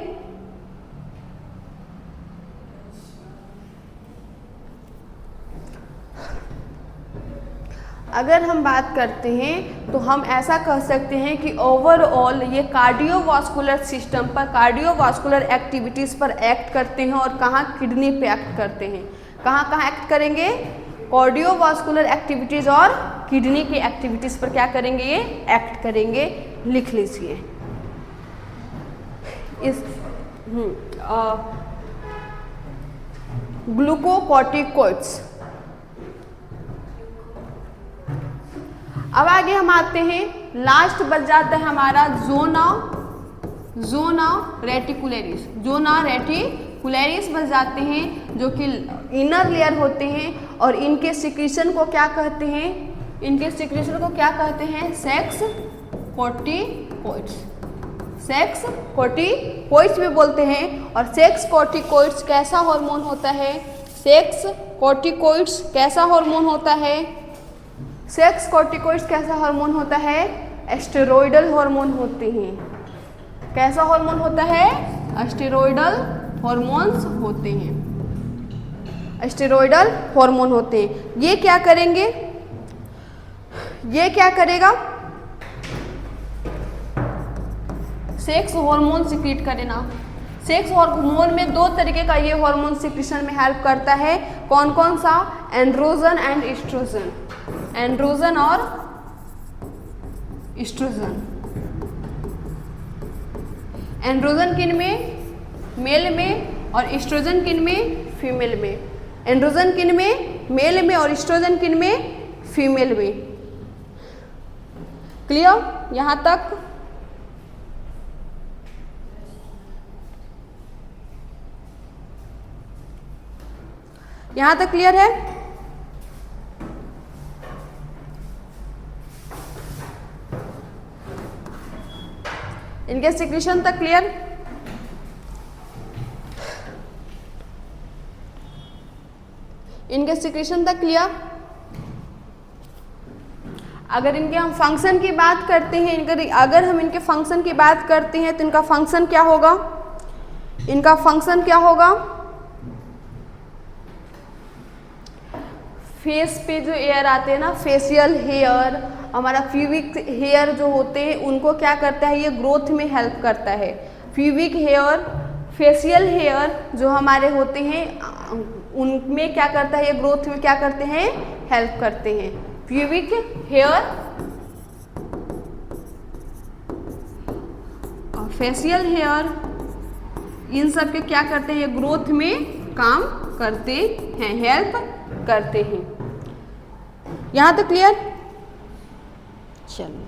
[SPEAKER 1] अगर हम बात करते हैं तो हम ऐसा कह सकते हैं कि ओवरऑल ये कार्डियोवास्कुलर सिस्टम पर, कार्डियोवास्कुलर एक्टिविटीज़ पर एक्ट करते हैं। और कहाँ किडनी पे एक्ट करते हैं, कहाँ कहाँ एक्ट करेंगे, कार्डियोवास्कुलर एक्टिविटीज़ और किडनी की एक्टिविटीज़ पर क्या करेंगे, ये एक्ट करेंगे। लिख लीजिए इस ग्लूकोकॉर्टिकोइड्स। अब आगे हम आते हैं, लास्ट बच जाता है हमारा जोना रेटिकुलरिस, जोना रेटिकुलरिस बच जाते हैं, जो कि इनर लेयर होते हैं। और इनके सिक्रीशन को क्या कहते हैं, इनके सिक्रीशन को क्या कहते हैं, सेक्स कोर्टिकोइड्स, सेक्स कोर्टिकोइड्स भी बोलते हैं। और सेक्स कोर्टिकोइड्स कैसा हार्मोन होता है, सेक्स कोर्टिकोइड्स कैसा हार्मोन होता है, सेक्स कोर्टिकोइड्स कैसा हार्मोन होता है, स्टेरॉयडल हार्मोन होते हैं। कैसा हार्मोन होता है, स्टेरॉयडल हार्मोन्स होते हैं, स्टेरॉयडल हार्मोन होते हैं। ये क्या करेंगे, ये क्या करेगा, सेक्स हार्मोन सिक्रीट करेना। सेक्स हार्मोन में दो तरीके का ये हार्मोन सिक्रीशन में हेल्प करता है, कौन कौन सा, एंड्रोजन एंड एस्ट्रोजन। एंड्रोजन और एस्ट्रोजन। एंड्रोजन किन में? मेल में, और एस्ट्रोजन किन में? फीमेल में। एंड्रोजन किन में? मेल में, और एस्ट्रोजन किन में? फीमेल में। क्लियर यहाँ तक? यहाँ तक क्लियर है? इनके सिक्रीशन तक क्लियर? इनके सिक्रीशन तक क्लियर? अगर इनके हम फंक्शन की बात करते हैं, अगर हम इनके फंक्शन की बात करते हैं तो इनका फंक्शन क्या होगा? इनका फंक्शन क्या होगा? फेस पे जो एयर आते हैं ना, फेशियल हेयर, हमारा प्यूबिक हेयर जो होते हैं, उनको क्या करता है? ये ग्रोथ में हेल्प करता है। प्यूबिक हेयर, फेशियल हेयर जो हमारे होते हैं, उनमें क्या करता है? ये ग्रोथ में क्या करते हैं? हेल्प करते हैं। प्यूबिक हेयर और फेशियल हेयर, इन सब के क्या करते हैं? ये ग्रोथ में काम करते हैं, हेल्प करते हैं। यहां तक क्लियर? चलो,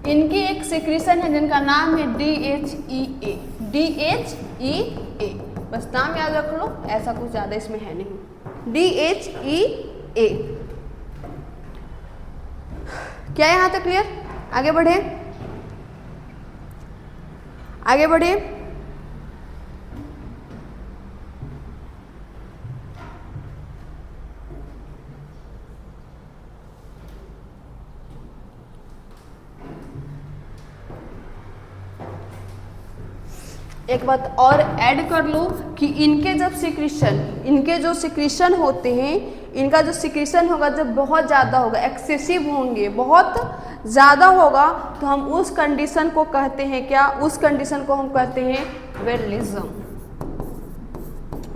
[SPEAKER 1] इनकी एक सिक्रीशन है जिनका नाम है DHEA। DHEA, बस नाम याद रख लो, ऐसा कुछ ज्यादा इसमें है नहीं। DHEA। क्या यहां तक क्लियर? आगे बढ़े, आगे बढ़े। एक बात और ऐड कर लो कि इनके जब सिक्रीशन, इनके जो सिक्रीशन होते हैं, इनका जो सिक्रीशन होगा जब बहुत ज़्यादा होगा, एक्सेसिव होंगे, बहुत ज़्यादा होगा, तो हम उस कंडीशन को कहते हैं क्या? उस कंडीशन को हम कहते हैं वेरलिज्म।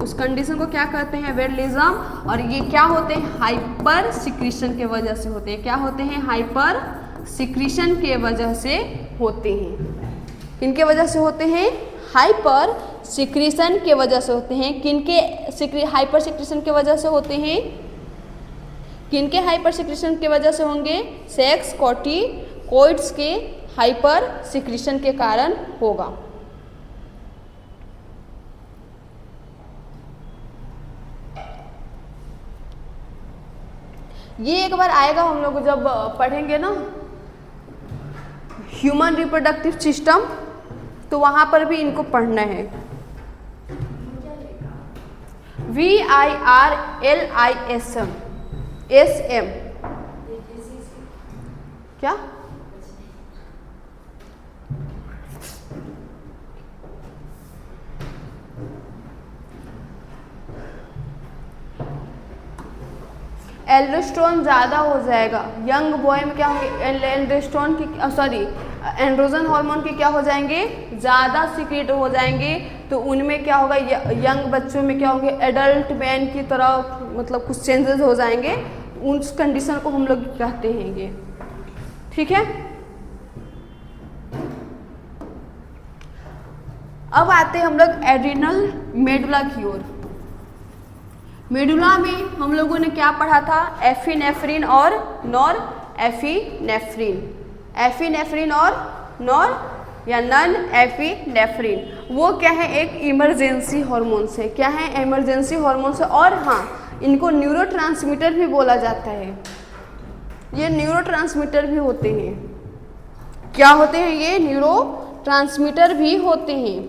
[SPEAKER 1] उस कंडीशन को क्या कहते हैं? वेरलिज्म। और ये क्या होते हैं? हाइपर सिक्रीशन के वजह से होते हैं। क्या होते हैं? हाइपर सिक्रीशन के वजह से होते हैं। किनके वजह से होते हैं? हाइपर सिक्रीशन के वजह से होते हैं। किनके हाइपर सिक्रीशन के वजह से होते हैं? किनके हाइपर सिक्रीशन के वजह से होंगे? सेक्स कॉर्टिकोइड्स के हाइपर सिक्रीशन के कारण होगा। ये एक बार आएगा, हम लोग जब पढ़ेंगे ना ह्यूमन रिप्रोडक्टिव सिस्टम, तो वहां पर भी इनको पढ़ना है। VIRLISM SM क्या? एल्डोस्टेरोन ज़्यादा हो जाएगा यंग बॉय में। क्या होंगे? एल्डोस्टेरोन की एंड्रोजन हार्मोन के क्या हो जाएंगे? ज़्यादा सीक्रेट हो जाएंगे। तो उनमें क्या होगा? यंग बच्चों में क्या होंगे? एडल्ट मैन की तरह मतलब कुछ चेंजेस हो जाएंगे। उस कंडीशन को हम लोग कहते हैं ये। ठीक है, अब आते हैं हम लोग एड्रिनल मेडुला की ओर। मेडुला में हम लोगों ने क्या पढ़ा था? एफिनेफ्रिन और नॉर एफिनेफ्रिन। एफिनेफ्रिन और नॉर या नन एफिनेफ्रिन, वो क्या है? एक इमरजेंसी हार्मोन्स है। क्या है? इमरजेंसी हार्मोन्स है। और हाँ, इनको न्यूरोट्रांसमीटर भी बोला जाता है। ये न्यूरोट्रांसमीटर भी होते हैं। क्या होते हैं? ये न्यूरोट्रांसमीटर भी होते हैं।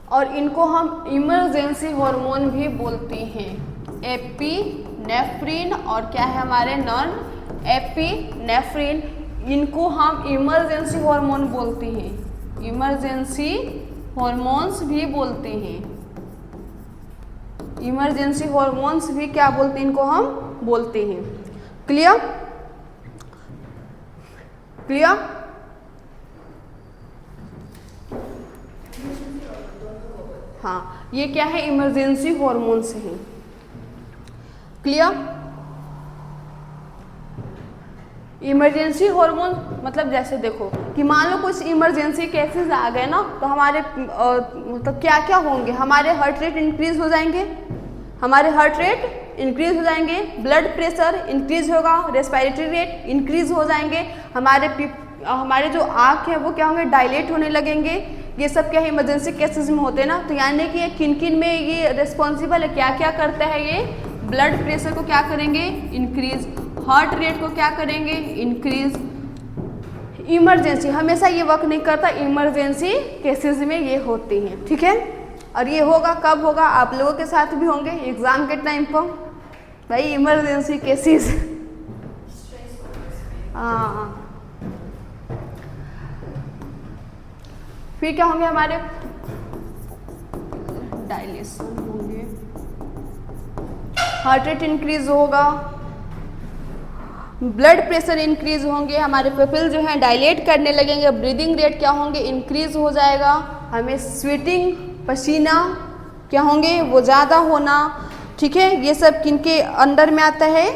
[SPEAKER 1] और इनको हम इमरजेंसी हार्मोन भी बोलते हैं। एपिनेफ्रिन और क्या है हमारे? नॉन एपिनेफ्रिन, इनको हम इमरजेंसी हार्मोन बोलते हैं। इमरजेंसी हार्मोन्स भी बोलते हैं। इमरजेंसी हार्मोन्स भी क्या बोलते हैं? इनको हम बोलते हैं। क्लियर? क्लियर? हाँ, ये क्या है, इमरजेंसी हॉर्मोन्स हैं। क्लियर? इमरजेंसी हार्मोन मतलब जैसे देखो कि मान लो कुछ इमरजेंसी केसेस आ गए ना, तो हमारे मतलब क्या क्या होंगे, हमारे हार्ट रेट इंक्रीज हो जाएंगे, हमारे हार्ट रेट इंक्रीज हो जाएंगे, ब्लड प्रेशर इंक्रीज होगा, रेस्पिरेटरी रेट इंक्रीज हो जाएंगे, हमारे जो आँख है वो क्या होंगे, डायलेट होने लगेंगे। ये सब क्या है, इमरजेंसी केसेस में होते हैं ना। तो यानी कि ये किन किन में ये रिस्पॉन्सिबल है, क्या क्या करता है ये, ब्लड प्रेशर को क्या करेंगे, इंक्रीज, हार्ट रेट को क्या करेंगे, इंक्रीज। इमरजेंसी हमेशा ये वर्क नहीं करता, इमरजेंसी केसेस में ये होती हैं, ठीक है। और ये होगा कब होगा, आप लोगों के साथ भी होंगे एग्जाम के टाइम पर, भाई इमरजेंसी केसेस। हाँ, फिर क्या होंगे, हमारे डायलेशन होंगे, हार्ट रेट इंक्रीज होगा, ब्लड प्रेशर इंक्रीज होंगे, हमारे पेपिल जो है डायलेट करने लगेंगे, ब्रीदिंग रेट क्या होंगे, इंक्रीज हो जाएगा, हमें स्वेटिंग पसीना क्या होंगे, वो ज़्यादा होना, ठीक है। ये सब किनके अंडर में आता है,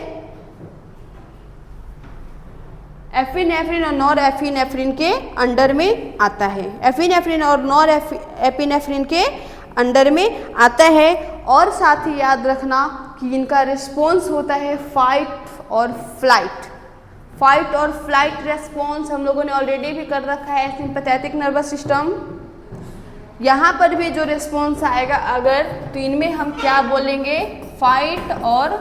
[SPEAKER 1] एफिनेफ्रिन और नॉर एफिनेफ्रिन के अंडर में आता है, एफिनेफ्रिन और नॉर एपिनेफ्रिन के अंडर में आता है। और साथ ही याद रखना कि इनका रिस्पॉन्स होता है फाइट और फ्लाइट। फाइट और फ्लाइट रेस्पॉन्स हम लोगों ने ऑलरेडी भी कर रखा है, सिंपैथेटिक नर्वस सिस्टम। यहाँ पर भी जो रिस्पॉन्स आएगा अगर, तो इनमें हम क्या बोलेंगे, फाइट और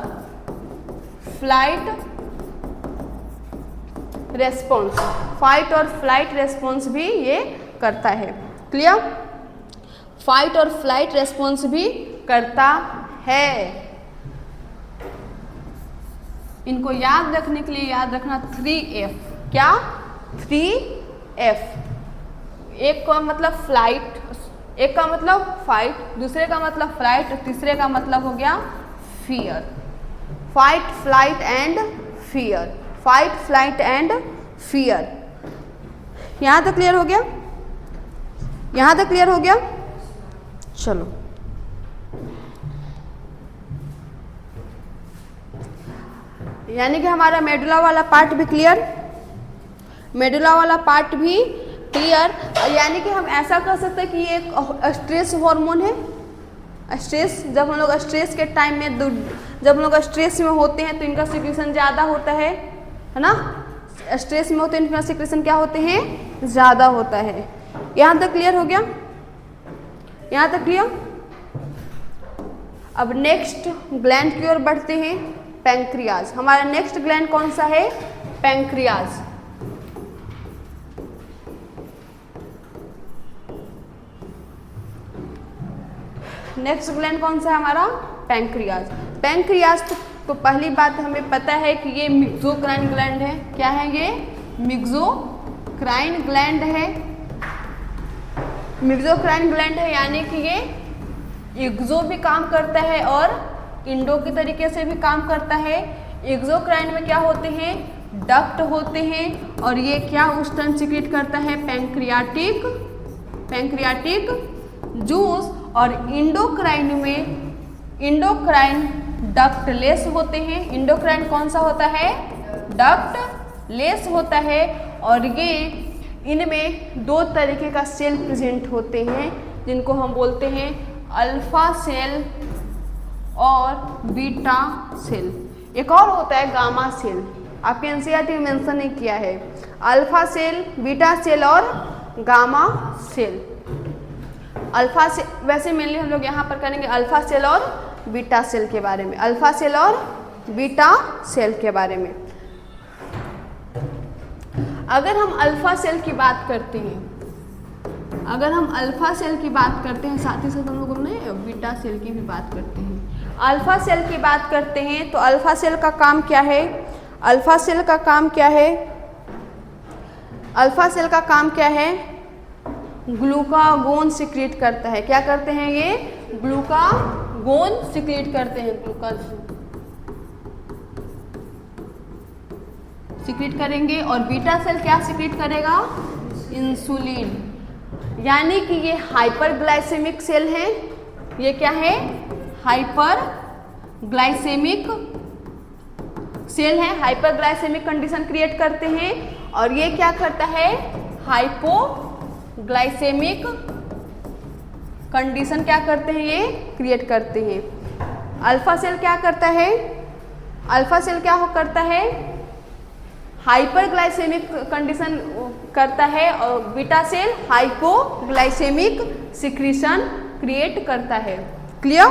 [SPEAKER 1] फ्लाइट रेस्पॉन्स, फाइट और फ्लाइट रेस्पॉन्स भी ये करता है। क्लियर? फाइट और फ्लाइट रेस्पॉन्स भी करता है। इनको याद रखने के लिए याद रखना 3F। क्या? 3F। एक का मतलब फ्लाइट, एक का मतलब फाइट, दूसरे का मतलब फ्लाइट, तीसरे का मतलब हो गया fear. Fight, flight and fear, fight, flight and fear. यहां तक क्लियर हो गया? यहां तक क्लियर हो गया? चलो, यानी कि हमारा मेडुला वाला पार्ट भी क्लियर, मेडुला वाला पार्ट भी क्लियर। यानी कि हम ऐसा कर सकते हैं कि ये एक स्ट्रेस हार्मोन है। स्ट्रेस, जब हम लोग स्ट्रेस के टाइम में, जब हम लोग स्ट्रेस में होते हैं तो इनका सिक्रेशन ज़्यादा होता है ना। स्ट्रेस में होते हैं इनका सिक्रेशन क्या होते हैं, ज़्यादा होता है। यहाँ तक क्लियर हो गया? यहाँ तक क्लियर? अब नेक्स्ट ग्लैंड की ओर बढ़ते हैं, पैंक्रियाज। हमारा नेक्स्ट ग्लैंड कौन सा है? पैंक्रियाज। नेक्स्ट ग्लैंड कौन सा है हमारा? पैंक्रियाज। पैंक्रियाज तो पहली बात हमें पता है कि ये मिक्सोक्राइन ग्लैंड है। क्या है ये? मिक्सोक्राइन ग्लैंड है। मिक्सोक्राइन ग्लैंड है यानी कि ये एक्सो भी काम करता है और इंडो की तरीके से भी काम करता है। एक्सोक्राइन में क्या होते हैं? डक्ट होते हैं और ये क्या ऊष्टन सिक्रीट करता है? Pancreatic juice. और इंडोक्राइन में, इंडोक्राइन डक्टलेस होते हैं। इंडोक्राइन कौन सा होता है? डक्टलेस होता है। और ये इनमें दो तरीके का सेल प्रेजेंट होते हैं जिनको हम बोलते हैं अल्फा सेल और बीटा सेल। एक और होता है गामा सेल, आपके एनसीईआरटी में मेंशन नहीं किया है। अल्फा सेल, बीटा सेल और गामा सेल। अल्फा से वैसे मेनली हम लोग यहाँ पर करेंगे अल्फा सेल और बीटा सेल के बारे में, अल्फा सेल और बीटा सेल के बारे में। अगर हम अल्फा सेल की बात करते हैं, अगर हम अल्फा सेल की बात करते हैं, साथ ही साथ हम लोग अपने बीटा सेल की भी बात करते हैं। अल्फा सेल की बात करते हैं तो अल्फा सेल का काम क्या है? अल्फा सेल का काम क्या है? अल्फा सेल का काम क्या है? ग्लूकागोन सिक्रीट करता है। क्या करते हैं ये? ग्लूकागोन सिक्रीट करते हैं। सिक्रीट करेंगे और बीटा सेल क्या सिक्रीट करेगा? इंसुलिन। यानी कि ये हाइपरग्लाइसेमिक सेल है। ये क्या है? हाइपरग्लाइसेमिक सेल है, हाइपरग्लाइसेमिक कंडीशन क्रिएट करते हैं। और ये क्या करता है? हाइपोग्लाइसेमिक कंडीशन क्या करते हैं? ये क्रिएट करते हैं। अल्फा सेल क्या करता है? अल्फा सेल क्या करता है? हाइपरग्लाइसेमिक कंडीशन करता है और beta cell hypoglycemic secretion create करता है। क्लियर?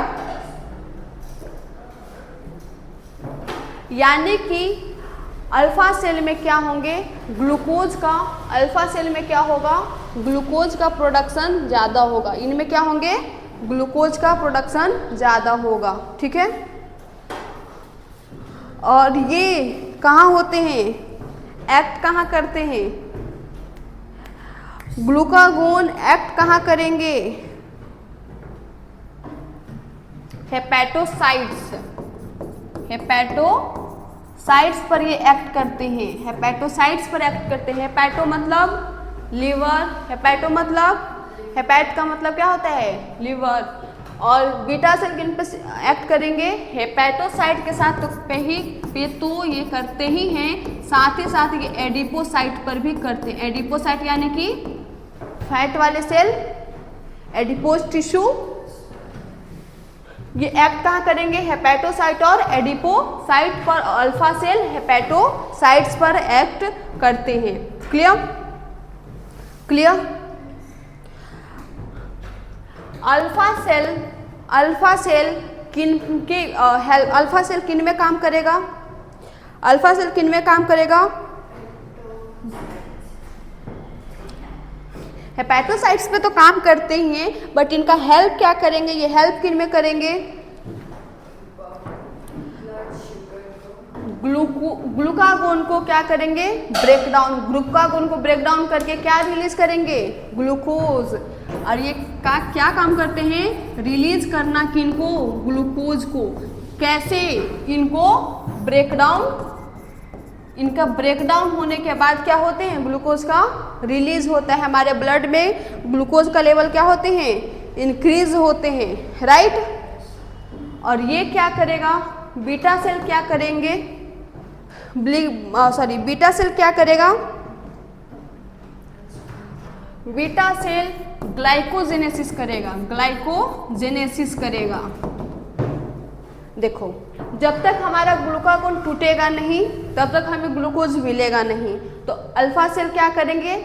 [SPEAKER 1] यानी कि अल्फा सेल में क्या होंगे? ग्लूकोज का, अल्फा सेल में क्या होगा? ग्लूकोज का प्रोडक्शन ज़्यादा होगा। इनमें क्या होंगे? ग्लूकोज का प्रोडक्शन ज़्यादा होगा। ठीक है। और ये कहाँ होते हैं? एक्ट कहाँ करते हैं? ग्लूकागोन एक्ट कहाँ करेंगे? हेपेटोसाइट्स, हेपेटोसाइट्स पर ये एक्ट करते हैं। हेपेटोसाइट्स पर एक्ट करते हैं। हेपेटो मतलब लीवर, हेपेटो मतलब, हेपेट का मतलब क्या होता है? लीवर। और बीटा सेल किन पे एक्ट करेंगे? हेपेटोसाइट के साथ तो ये करते ही हैं, साथ ही साथ ये एडिपोसाइट पर भी करते हैं। एडिपोसाइट यानी कि फैट वाले सेल, एडिपोज टिश्यू, ये एक्ट कहाँ करेंगे? हेपेटोसाइट और एडिपोसाइट पर। अल्फा सेल हेपेटोसाइट्स पर एक्ट करते हैं। क्लियर? क्लियर? अल्फा सेल किन में काम करेगा? अल्फा सेल किन में काम करेगा? हेपेटोसाइट्स पे तो काम करते ही हैं, बट इनका हेल्प क्या करेंगे? ये हेल्प किन में करेंगे? ग्लूकागोन को क्या करेंगे? ब्रेकडाउन। ग्लूकागोन को ब्रेकडाउन करके क्या रिलीज करेंगे? ग्लूकोज। और ये क्या काम करते हैं? रिलीज करना किनको? ग्लूकोज को। कैसे? इनको ब्रेकडाउन, इनका ब्रेकडाउन होने के बाद क्या होते हैं? ग्लूकोज का रिलीज होता है। हमारे ब्लड में ग्लूकोज का लेवल क्या होते हैं? इंक्रीज होते हैं। राइट? और ये क्या करेगा? बीटा सेल क्या करेंगे? बीटा सेल क्या करेगा? बीटा सेल ग्लाइकोजेनेसिस करेगा। ग्लाइकोजेनेसिस करेगा। देखो, जब तक हमारा ग्लूकागोन टूटेगा नहीं तब तक हमें ग्लूकोज मिलेगा नहीं। तो अल्फा सेल क्या करेंगे?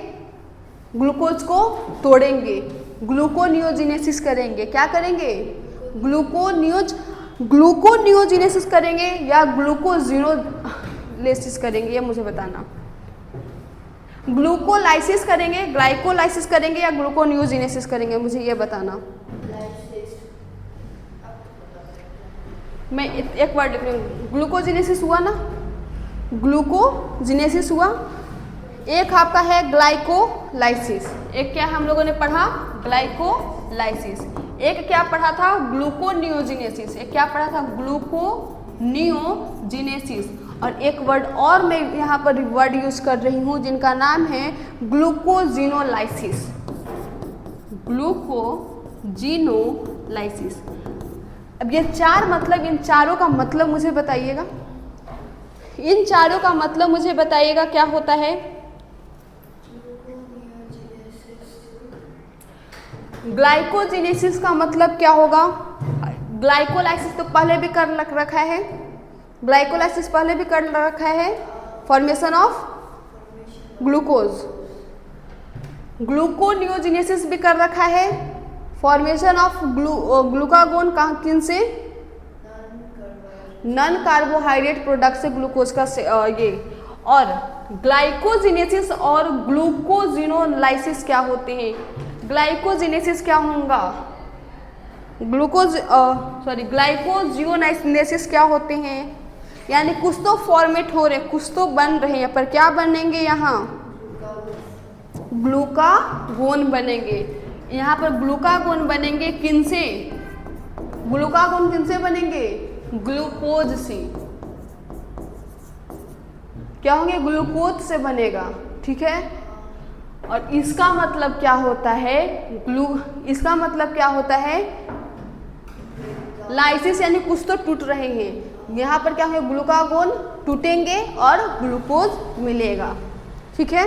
[SPEAKER 1] ग्लूकोज को तोड़ेंगे, ग्लूकोनियोजेनेसिस करेंगे। क्या करेंगे? ग्लूकोनियोजेनेसिस करेंगे या ग्लूकोजिनोलाइसिस करेंगे, ये मुझे बताना। ग्लूकोलाइसिस करेंगे, ग्लाइकोलाइसिस करेंगे या ग्लूकोनियोजेनेसिस करेंगे, मुझे ये बताना। मैं एक वर्ड लिख रही हूँ। ग्लूकोजिनेसिस हुआ ना? ग्लूकोजिनेसिस हुआ। एक आपका है ग्लाइकोलाइसिस। एक क्या हम लोगों ने पढ़ा? ग्लाइकोलाइसिस। एक क्या पढ़ा था? ग्लूकोनियोजेनेसिस। एक क्या पढ़ा था? ग्लूकोनियोजेनेसिस। और एक वर्ड और मैं यहाँ पर वर्ड यूज कर रही हूँ जिनका नाम है ग्लूकोजिनोलाइसिस। ग्लूकोजिनोलाइसिस। अब ये चार मतलब, इन चारों का मतलब मुझे बताइएगा। इन चारों का मतलब मुझे बताइएगा क्या होता है? ग्लाइकोजेनेसिस का मतलब क्या होगा? ग्लाइकोलाइसिस तो पहले भी कर रखा है, ग्लाइकोलाइसिस पहले भी कर रखा है, फॉर्मेशन ऑफ ग्लूकोज। ग्लूकोनियोजेनेसिस भी कर रखा है, फॉर्मेशन ऑफ ग्लूकागोन किन से? नॉन कार्बोहाइड्रेट प्रोडक्ट से ग्लूकोज का ये। और ग्लाइकोजेनेसिस और ग्लूकोजिनोलाइसिस क्या होते हैं? ग्लाइकोजेनेसिस क्या होगा? ग्लाइकोजिनोलाइसिस क्या होते हैं? यानी कुछ तो फॉर्मेट हो रहे, कुछ तो बन रहे हैं, पर क्या बनेंगे? यहाँ ग्लूकागोन बनेंगे। यहाँ पर ग्लूकागोन बनेंगे किन से? ग्लूकागोन किन से बनेंगे? ग्लूकोज से। क्या होंगे, ग्लूकोज से बनेगा, ठीक है। और इसका मतलब क्या होता है, इसका मतलब क्या होता है, लाइसिस यानी कुछ तो टूट रहे हैं। यहाँ पर क्या होंगे, ग्लूकागोन टूटेंगे और ग्लूकोज मिलेगा, ठीक है।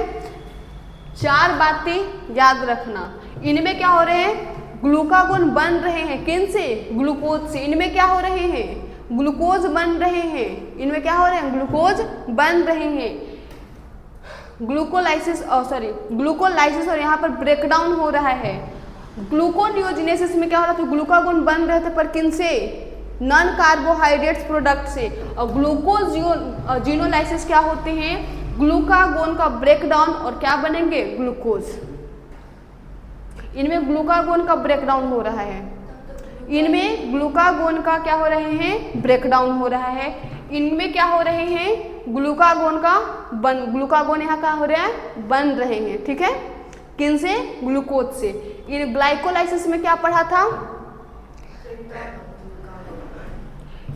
[SPEAKER 1] 4 बातें याद रखना। इनमें क्या हो रहे हैं, ग्लूकागोन बन रहे हैं, किन से, ग्लूकोज से। इनमें क्या हो रहे हैं, ग्लूकोज बन रहे हैं। इनमें क्या हो रहे हैं, ग्लूकोज बन रहे हैं। ग्लूकोलाइसिस ग्लूकोलाइसिस और यहाँ पर ब्रेकडाउन हो रहा है। ग्लूकोनियोजिनेसिस में क्या हो रहा था, ग्लूकागोन बन रहे थे पर किन से, नॉन कार्बोहाइड्रेट्स प्रोडक्ट से। और ग्लूकोजिनोलाइसिस क्या होते हैं, ग्लूकागोन का ब्रेकडाउन और क्या बनेंगे, ग्लूकोज। इनमें ग्लूकागोन का ब्रेकडाउन हो रहा है, इनमें ग्लूकागोन का क्या हो रहे हैं, ब्रेकडाउन हो रहा है। इनमें क्या हो रहे हैं, ग्लूकागोन यहाँ का हो रहा है, बन रहे हैं, ठीक है। किन से, ग्लूकोज से। इन ग्लाइकोलाइसिस में क्या पढ़ा था,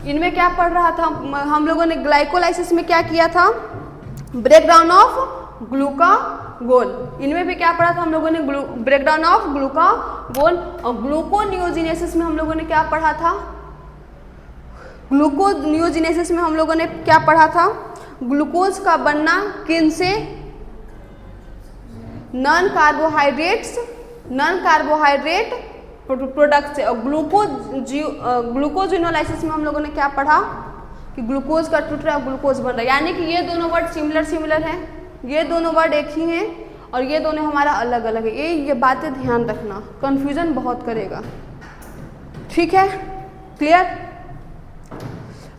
[SPEAKER 1] इनमें क्या पढ़ रहा था हम लोगों ने, ग्लाइकोलाइसिस में क्या किया था, ब्रेकडाउन ऑफ ग्लूकागोन। इनमें भी क्या पढ़ा था हम लोगों ने, ब्रेकडाउन ऑफ ग्लूकागोन। और ग्लूकोनियोजिनेसिस में हम लोगों ने क्या पढ़ा था, ग्लूकोनियोजिनेसिस में हम लोगों ने क्या पढ़ा था, ग्लूकोज का बनना किन से, नॉन कार्बोहाइड्रेट प्रोडक्ट से। और ग्लूकोजिनोलाइसिस में हम लोगों ने क्या पढ़ा कि ग्लूकोज का टूट रहा है, ग्लूकोज बन रहा है। यानी कि ये दोनों वर्ड सिमिलर हैं, ये दोनों वर्ड एक ही हैं और ये दोनों हमारा अलग अलग है। ये बातें ध्यान रखना, कंफ्यूजन बहुत करेगा, ठीक है, क्लियर।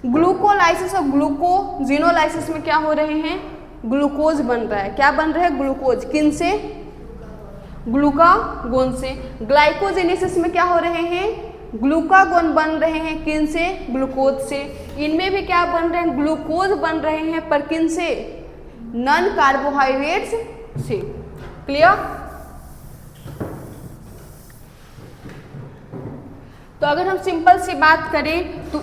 [SPEAKER 1] ग्लूकोलाइसिस और ग्लूकोजिनोलाइसिस में क्या हो रहे हैं, ग्लूकोज बन रहा है। क्या बन रहा है, ग्लूकोज, किन से, ग्लूकागोन से। ग्लाइकोजेनेसिस में क्या हो रहे हैं, ग्लूकागोन बन रहे हैं, किन से, ग्लूकोज से। इनमें भी क्या बन रहे हैं, ग्लूकोज बन रहे हैं पर किन से, नॉन कार्बोहाइड्रेट्स से, क्लियर। तो अगर हम सिंपल सी बात करें तो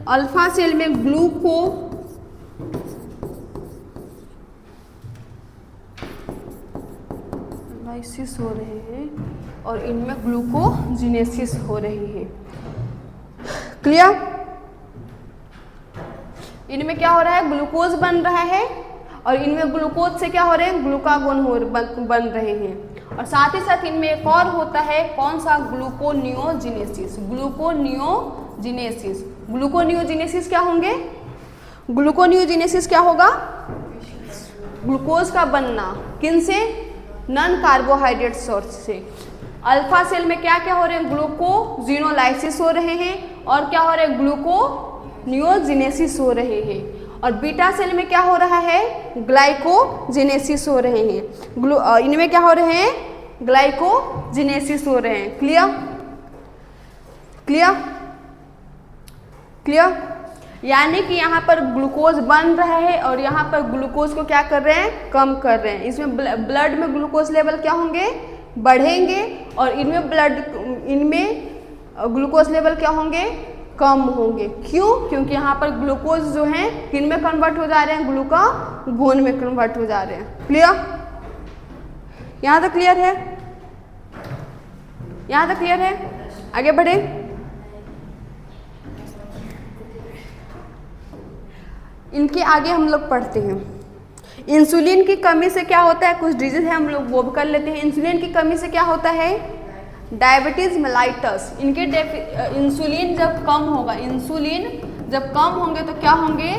[SPEAKER 1] अल्फा सेल में ग्लूकोलाइसिस हो रहे हैं और इनमें ग्लूकोजिनेसिस हो रही है, क्लियर। इनमें क्या हो रहा है, ग्लूकोज बन रहा है और इनमें ग्लूकोज से क्या हो रहे हैं, ग्लूकागोन बन रहे हैं। और साथ ही साथ इनमें एक और होता है, कौन सा, ग्लूकोनियोजिनेसिस। ग्लूकोनियोजिनेसिस क्या होंगे, ग्लूकोनियोजिनेसिस क्या होगा, ग्लूकोज का बनना, किन से, नॉन कार्बोहाइड्रेट सोर्स से। अल्फा सेल में क्या क्या हो रहे हैं, ग्लूकोजिनोलाइसिस हो रहे हैं और क्या हो रहे हैं, ग्लूकोनियोजिनेसिस हो रहे हैं। और बीटा सेल में क्या हो रहा है, ग्लाइकोजेनेसिस हो रहे हैं। इनमें क्या हो रहे हैं, ग्लाइकोजेनेसिस हो रहे हैं, क्लियर क्लियर क्लियर। यानी कि यहाँ पर ग्लूकोज बन रहा है और यहाँ पर ग्लूकोज को क्या कर रहे हैं, कम कर रहे हैं। इसमें ब्लड में ग्लूकोज लेवल क्या होंगे, बढ़ेंगे और इनमें ग्लूकोज लेवल क्या होंगे, कम होंगे। क्यों, क्योंकि यहाँ पर ग्लूकोज जो है किन में कन्वर्ट हो जा रहे हैं, ग्लूकागोन में कन्वर्ट हो जा रहे हैं, क्लियर। यहाँ तक क्लियर है, यहाँ तक क्लियर है, आगे बढ़े। इनके आगे हम लोग पढ़ते हैं इंसुलिन की कमी से क्या होता है, कुछ डिजीज है हम लोग वो भी कर लेते हैं। इंसुलिन की कमी से क्या होता है, डायबिटीज मेलाइटस। इनके इंसुलिन जब कम होगा, इंसुलिन जब कम होंगे तो क्या होंगे,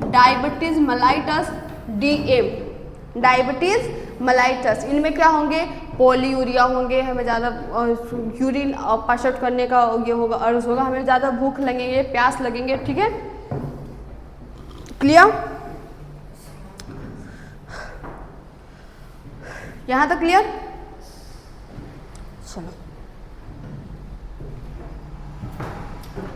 [SPEAKER 1] diabetes mellitus, DM, diabetes mellitus. इनमें क्या होंगे, पॉलीयूरिया होंगे, हमें ज़्यादा यूरिन पास आउट करने का ये होगा, अर्ज होगा, हमें ज़्यादा भूख लगेंगे, प्यास लगेंगे, ठीक है, क्लियर। यहाँ तक क्लियर। चलो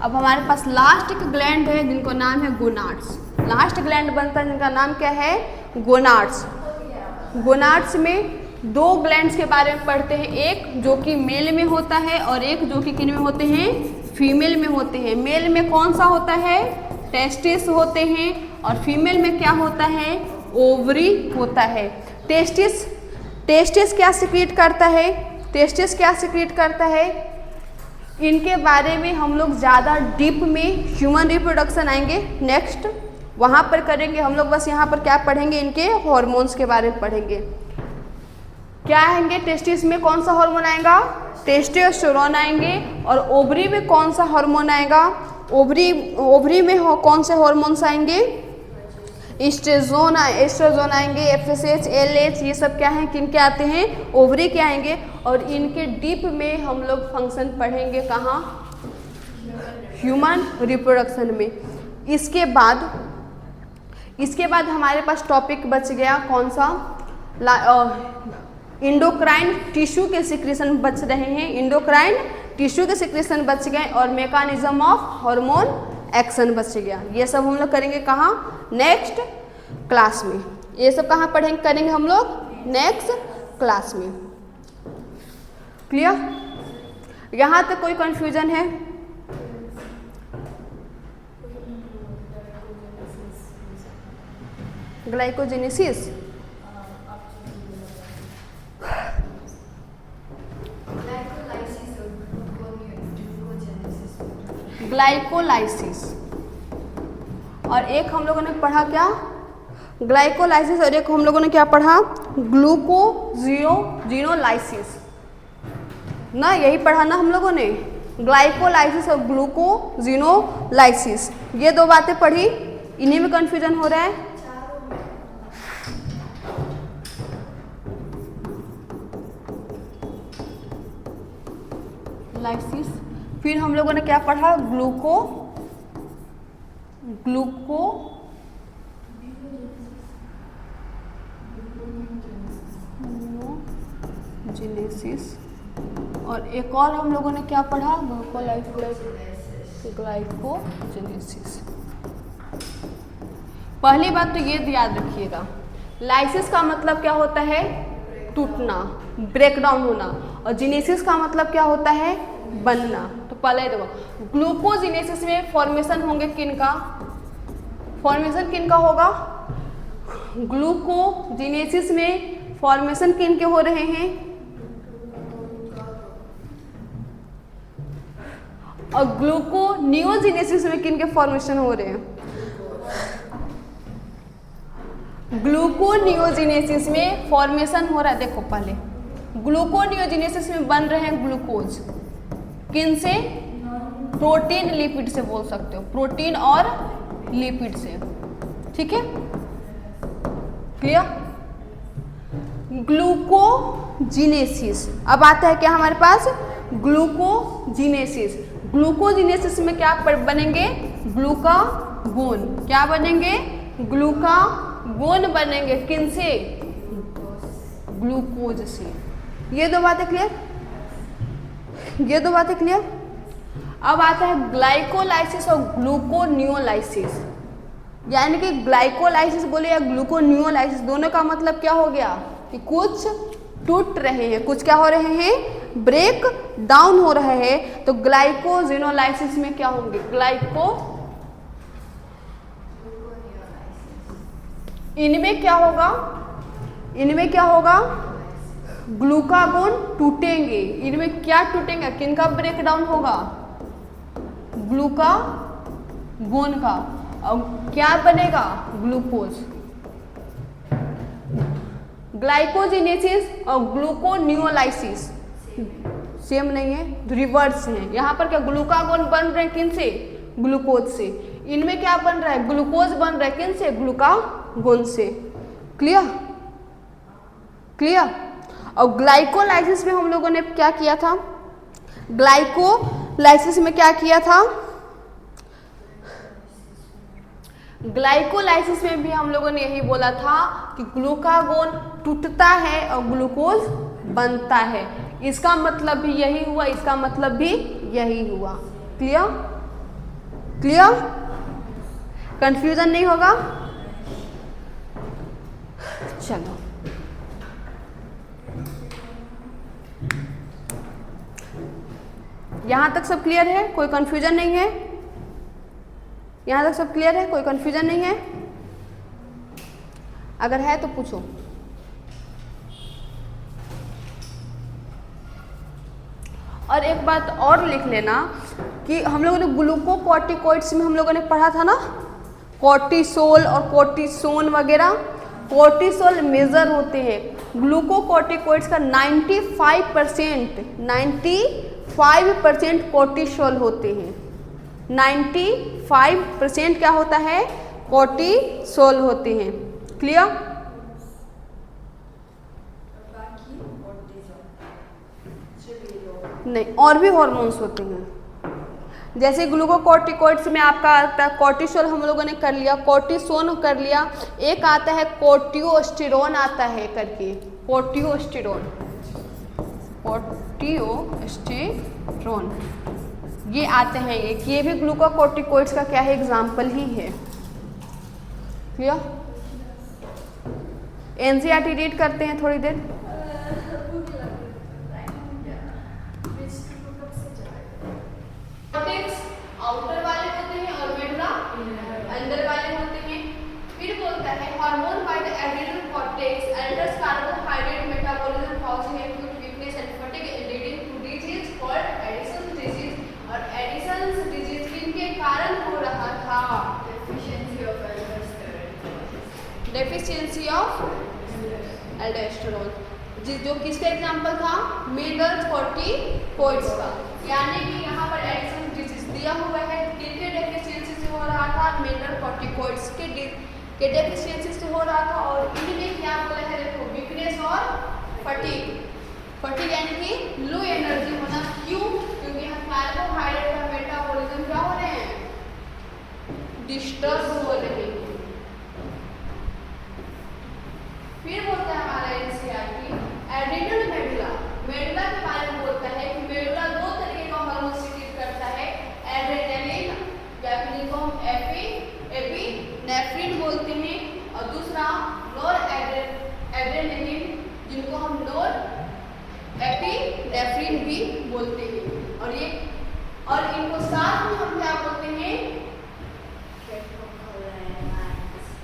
[SPEAKER 1] अब हमारे पास लास्ट एक ग्लैंड है जिनको नाम है गोनाड्स। लास्ट ग्लैंड बनता है जिनका नाम क्या है, गोनाड्स। गोनाड्स में 2 ग्लैंड्स के बारे में पढ़ते हैं, एक जो कि मेल में होता है और एक जो कि किन में होते हैं, फीमेल में होते हैं। मेल में कौन सा होता है, टेस्टिस होते हैं और फीमेल में क्या होता है, ओवरी होता है। टेस्टिस, टेस्टिस क्या सिक्रीट करता है? टेस्टिस क्या सिक्रीट करता है? इनके बारे में हम लोग ज़्यादा डीप में ह्यूमन रिप्रोडक्शन आएंगे नेक्स्ट, वहाँ पर करेंगे हम लोग। बस यहाँ पर क्या पढ़ेंगे, इनके हॉर्मोन्स के बारे में पढ़ेंगे। क्या आएंगे टेस्टिस में? कौन सा हार्मोन आएगा? टेस्टोस्टेरोन आएंगे। और ओवरी में कौन सा हार्मोन आएगा? ओवरी में कौन से हार्मोन्स आएंगे? एस्ट्रोजन आएंगे, FSH, LH, ये सब क्या हैं, किन के आते हैं? ओवरी के आएंगे। और इनके डीप में हम लोग फंक्शन पढ़ेंगे कहाँ? ह्यूमन रिप्रोडक्शन में। इसके बाद हमारे पास टॉपिक बच गया कौन सा? इंडोक्राइन टिश्यू के सिक्रेशन बच रहे हैं, इंडोक्राइन टिश्यू के सिक्रेशन बच गए, और मैकेनिज्म ऑफ हार्मोन एक्शन बच गया। ये सब हम लोग करेंगे कहाँ? नेक्स्ट क्लास में। ये सब कहाँ करेंगे हम लोग? नेक्स्ट क्लास में। क्लियर? यहाँ तक कोई कंफ्यूजन है? ग्लाइकोजेनेसिस, ग्लाइकोलाइसिस, और एक हम लोगों ने पढ़ा क्या? ग्लाइकोलाइसिस, और एक हम लोगों ने क्या पढ़ा? ग्लूकोजिनोलाइसिस ना, यही पढ़ा ना हम लोगों ने? ग्लाइकोलाइसिस और ग्लूकोजिनोलाइसिस, ये दो बातें पढ़ी। इन्हीं में कंफ्यूजन हो रहा है। लाइसिस, फिर हम लोगों ने क्या पढ़ा? ग्लूकोजिनेसिस, और एक और हम लोगों ने क्या पढ़ा? ग्लाइकोजेनेसिस। पहली बात तो ये याद रखिएगा, लाइसिस का मतलब क्या होता है? टूटना, ब्रेकडाउन होना, और जेनेसिस का मतलब क्या होता है? बनना। तो पहले देखो, ग्लूकोजिनेसिस में फॉर्मेशन होंगे किन का? फॉर्मेशन किन का होगा? ग्लूकोजिनेसिस में फॉर्मेशन किन के हो रहे हैं? और ग्लूकोनियोजेनेसिस में किन के फॉर्मेशन हो रहे हैं? ग्लूकोनियोजेनेसिस में फॉर्मेशन हो रहा है। देखो पहले ग्लूकोनियोजेनेसिस में बन रहे हैं ग्लूकोज, किन से? प्रोटीन लिपिड से बोल सकते हो, प्रोटीन और लिपिड से। ठीक है, क्लियर? ग्लूकोजिनेसिस, अब आता है क्या हमारे पास? ग्लूकोजिनेसिस। ग्लूकोजिनेसिस में क्या बनेंगे? ग्लूकागोन। क्या बनेंगे? ग्लूकागोन बनेंगे, किन से? ग्लूकोज से। ये दो बातें क्लियर? ये दो बातें क्लियर? अब आता है ग्लाइकोलाइसिस और ग्लूकोनियोलाइसिस। यानी कि ग्लाइकोलाइसिस बोले या ग्लूकोनियोलाइसिस, दोनों का मतलब क्या हो गया? कि कुछ टूट रहे हैं, कुछ क्या हो रहे हैं? ब्रेक डाउन हो रहे हैं। तो ग्लाइकोजिनोलाइसिस में क्या होंगे? इनमें क्या होगा? इनमें क्या होगा? ग्लूकागोन टूटेंगे। इनमें क्या टूटेंगे? किनका ब्रेकडाउन होगा? ग्लूकागोन का। और क्या बनेगा? ग्लूकोज। ग्लाइकोजिनेसिस और ग्लूकोनियोलाइसिस सेम नहीं है, रिवर्स है। यहाँ पर क्या ग्लूकागोन बन रहे हैं? किन से? ग्लूकोज से। इनमें क्या बन रहा है? ग्लूकोज बन रहा है, किन से? ग्लूकागोन से। क्लियर? क्लियर? और ग्लाइकोलाइसिस में हम लोगों ने क्या किया था? ग्लाइकोलाइसिस में क्या किया था? ग्लाइकोलाइसिस में भी हम लोगों ने यही बोला था कि ग्लूकागोन टूटता है और ग्लूकोज बनता है। इसका मतलब भी यही हुआ, इसका मतलब भी यही हुआ। क्लियर? क्लियर? कंफ्यूजन नहीं होगा? चलो, यहां तक सब क्लियर है? कोई कंफ्यूजन नहीं है? यहाँ तक सब क्लियर है? कोई कंफ्यूजन नहीं है? अगर है तो पूछो। और एक बात और लिख लेना कि हम लोगों ने ग्लूकोकॉर्टिकॉइड्स में हम लोगों ने पढ़ा था ना, कॉर्टिसोल और कॉर्टिसोन वगैरह। कॉर्टिसोल मेजर होते हैं, ग्लूकोकॉर्टिकॉइड्स का 95% कॉर्टिसोल होते हैं। 95% क्या होता है, कॉर्टिसोल होते हैं। क्लियर? नहीं, और भी हार्मोन्स होते हैं, जैसे ग्लूकोकॉर्टिकॉइड्स में आपका आता है कॉर्टिसोल, हम लोगों ने कर लिया, कॉर्टिसोन कर लिया, एक आता है कोर्टियोस्टेरोन आता है करके, कोर्टियोस्टेरोन, कोर्टियोस्टेरोन ये आते हैं, एक ये भी ग्लूकोकॉर्टिकॉइड्स का क्या है, एग्जाम्पल ही है। क्लियर? एनसीईआरटी रीड करते हैं थोड़ी देर। आउटर वाले होते हैं और मेडुला अंदर वाले होते हैं। फिर बोलता है hormone by the adrenal cortex एल्टर्स carbohydrate metabolism causing acute weakness and fatigue leading to disease called Addison's disease। और एडिसन्स डिजीज किनके कारण हो रहा था, डेफिशिएंसी ऑफ एल्डोस्टेरोन, जो किसका एग्जांपल था, मेडुलाकॉर्टिकॉइड्स का। यानी कि यहाँ पर एडिसन डिजीज दिया हुआ है, किनके डेफिशिएंसी से हो रहा था, मेडुलाकॉर्टिकॉइड्स के डेफिशिएंसी से हो रहा था। और इनमें क्या बोला है, देखो वीकनेस और फटीग, फटीग यानी कि लो एनर्जी होना। क्यों? क्योंकि यहाँ कार्बोहाइड्रेट का मेटाबॉलिज्म क्या हो रहे हैं, डिस्टर्ब हो रहे हैं। फिर बोलता है हमारा एनसीईआरटी एड्रेनल मेडुला, मेडुला के बारे में बोलता है कि मेडुला दो तरीके का हार्मोन सिक्रीट करता है, एड्रेनलिन या फिर इनको हम एपिनेफ्रिन बोलते हैं, और दूसरा नोर एड्रेनलिन जिनको हम नोर एपिनेफ्रिन भी बोलते हैं। और इनको साथ में हम क्या बोलते हैं,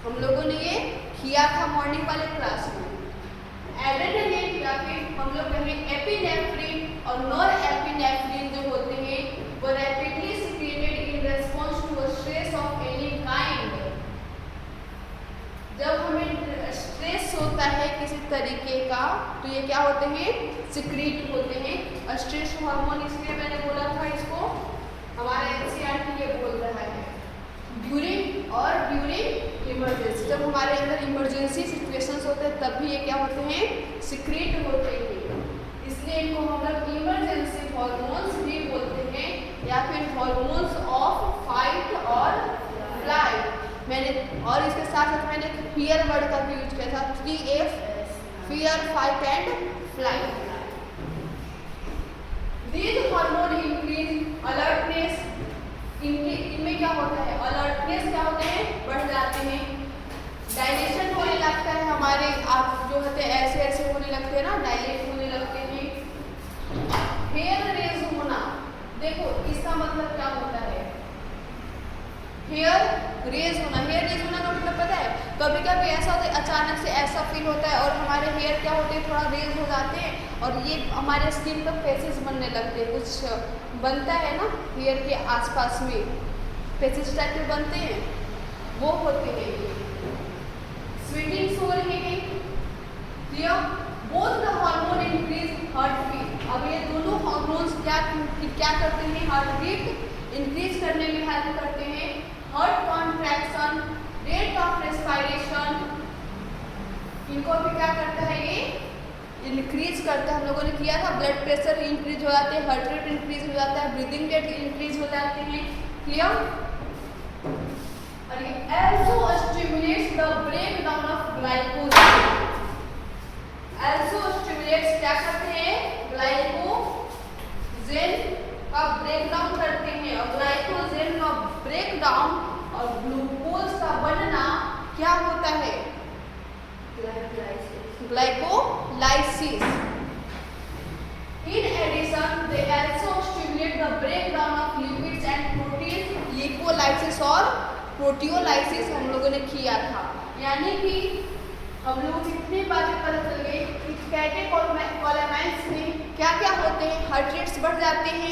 [SPEAKER 1] हम लोगों ने ये किया था मॉर्निंग वाले क्लास में। एड्रेनलिन या फिर हम लोग कहें एपिनेफ्रिन और नॉर एपिनेफ्रिन जो होते हैं वो rapidly secreted in response to stress of any kind. जब हमें स्ट्रेस होता है किसी तरीके का तो ये क्या होते हैं, सिक्रीट होते हैं। और स्ट्रेस हार्मोन इसलिए मैंने बोला था, इसको हमारा एनसीईआरटी ये बोल रहा है ड्यूरिंग इमरजेंसी, जब हमारे अंदर इमरजेंसी सिचुएशंस होते हैं तब भी ये क्या होते हैं, सिक्रीट होते हैं। इसलिए इनको हम लोग इमरजेंसी हार्मोन्स भी बोलते हैं या फिर हार्मोन्स ऑफ फाइट और फ्लाइट। मैंने और इसके साथ साथ मैंने फियर वर्ड का भी यूज किया था, 3F, fear, fight and flight. These hormone increase alertness, इनमें क्या होता है, अलर्टनेस क्या होते हैं, बढ़ जाते हैं। डायलेशन होने लगता है, हमारे आप जो होते हैं ऐसे ऐसे होने लगते हैं ना, डायलेट होने लगते हैं। हेयर रेज होना, देखो इसका मतलब क्या होता है, हेयर रेज होना। हेयर रेज होना का मतलब पता है, कभी कभी ऐसा होता है अचानक से ऐसा फील होता है और हमारे हेयर क्या होते हैं, थोड़ा रेज हो जाते हैं और ये हमारे स्किन पर पैचेस बनने लगते हैं। कुछ बनता है ना हेयर के आसपास में, पैचेस टाइप के बनते हैं, वो होते हैं। स्वेटिंग्स हो रहे हैं, both the hormone increase heart beat. अब ये दोनों हार्मोन्स क्या करते हैं, हार्ट बीट इंक्रीज करने में हेल्प करते हैं। Heart contraction, rate of respiration, इनको भी क्या करता है, ये इंक्रीज करता है। हम लोगों ने किया था, ब्लड प्रेशर इंक्रीज हो जाते हैं, हार्ट रेट इंक्रीज हो जाता है, ब्रीदिंग रेट इंक्रीज हो जाते हैं। क्लियर? और ये also stimulates the breakdown of glycogen, also stimulates क्या करते हैं, ग्लाइकोजेन का ब्रेकडाउन करते हैं। और ग्लाइकोजेन का ब्रेकडाउन और ग्लूकोज का बनना क्या होता है, glycolysis. In addition, they also stimulate the breakdown of lipids and proteins, lipolysis और प्रोटियोलाइसिस हम लोगों ने किया था। यानी कि हम लोगों को कितनी बातें पता चल गई कि कैटेकोलामाइन्स में क्या क्या होते हैं। हार्ट रेट्स बढ़ जाते हैं,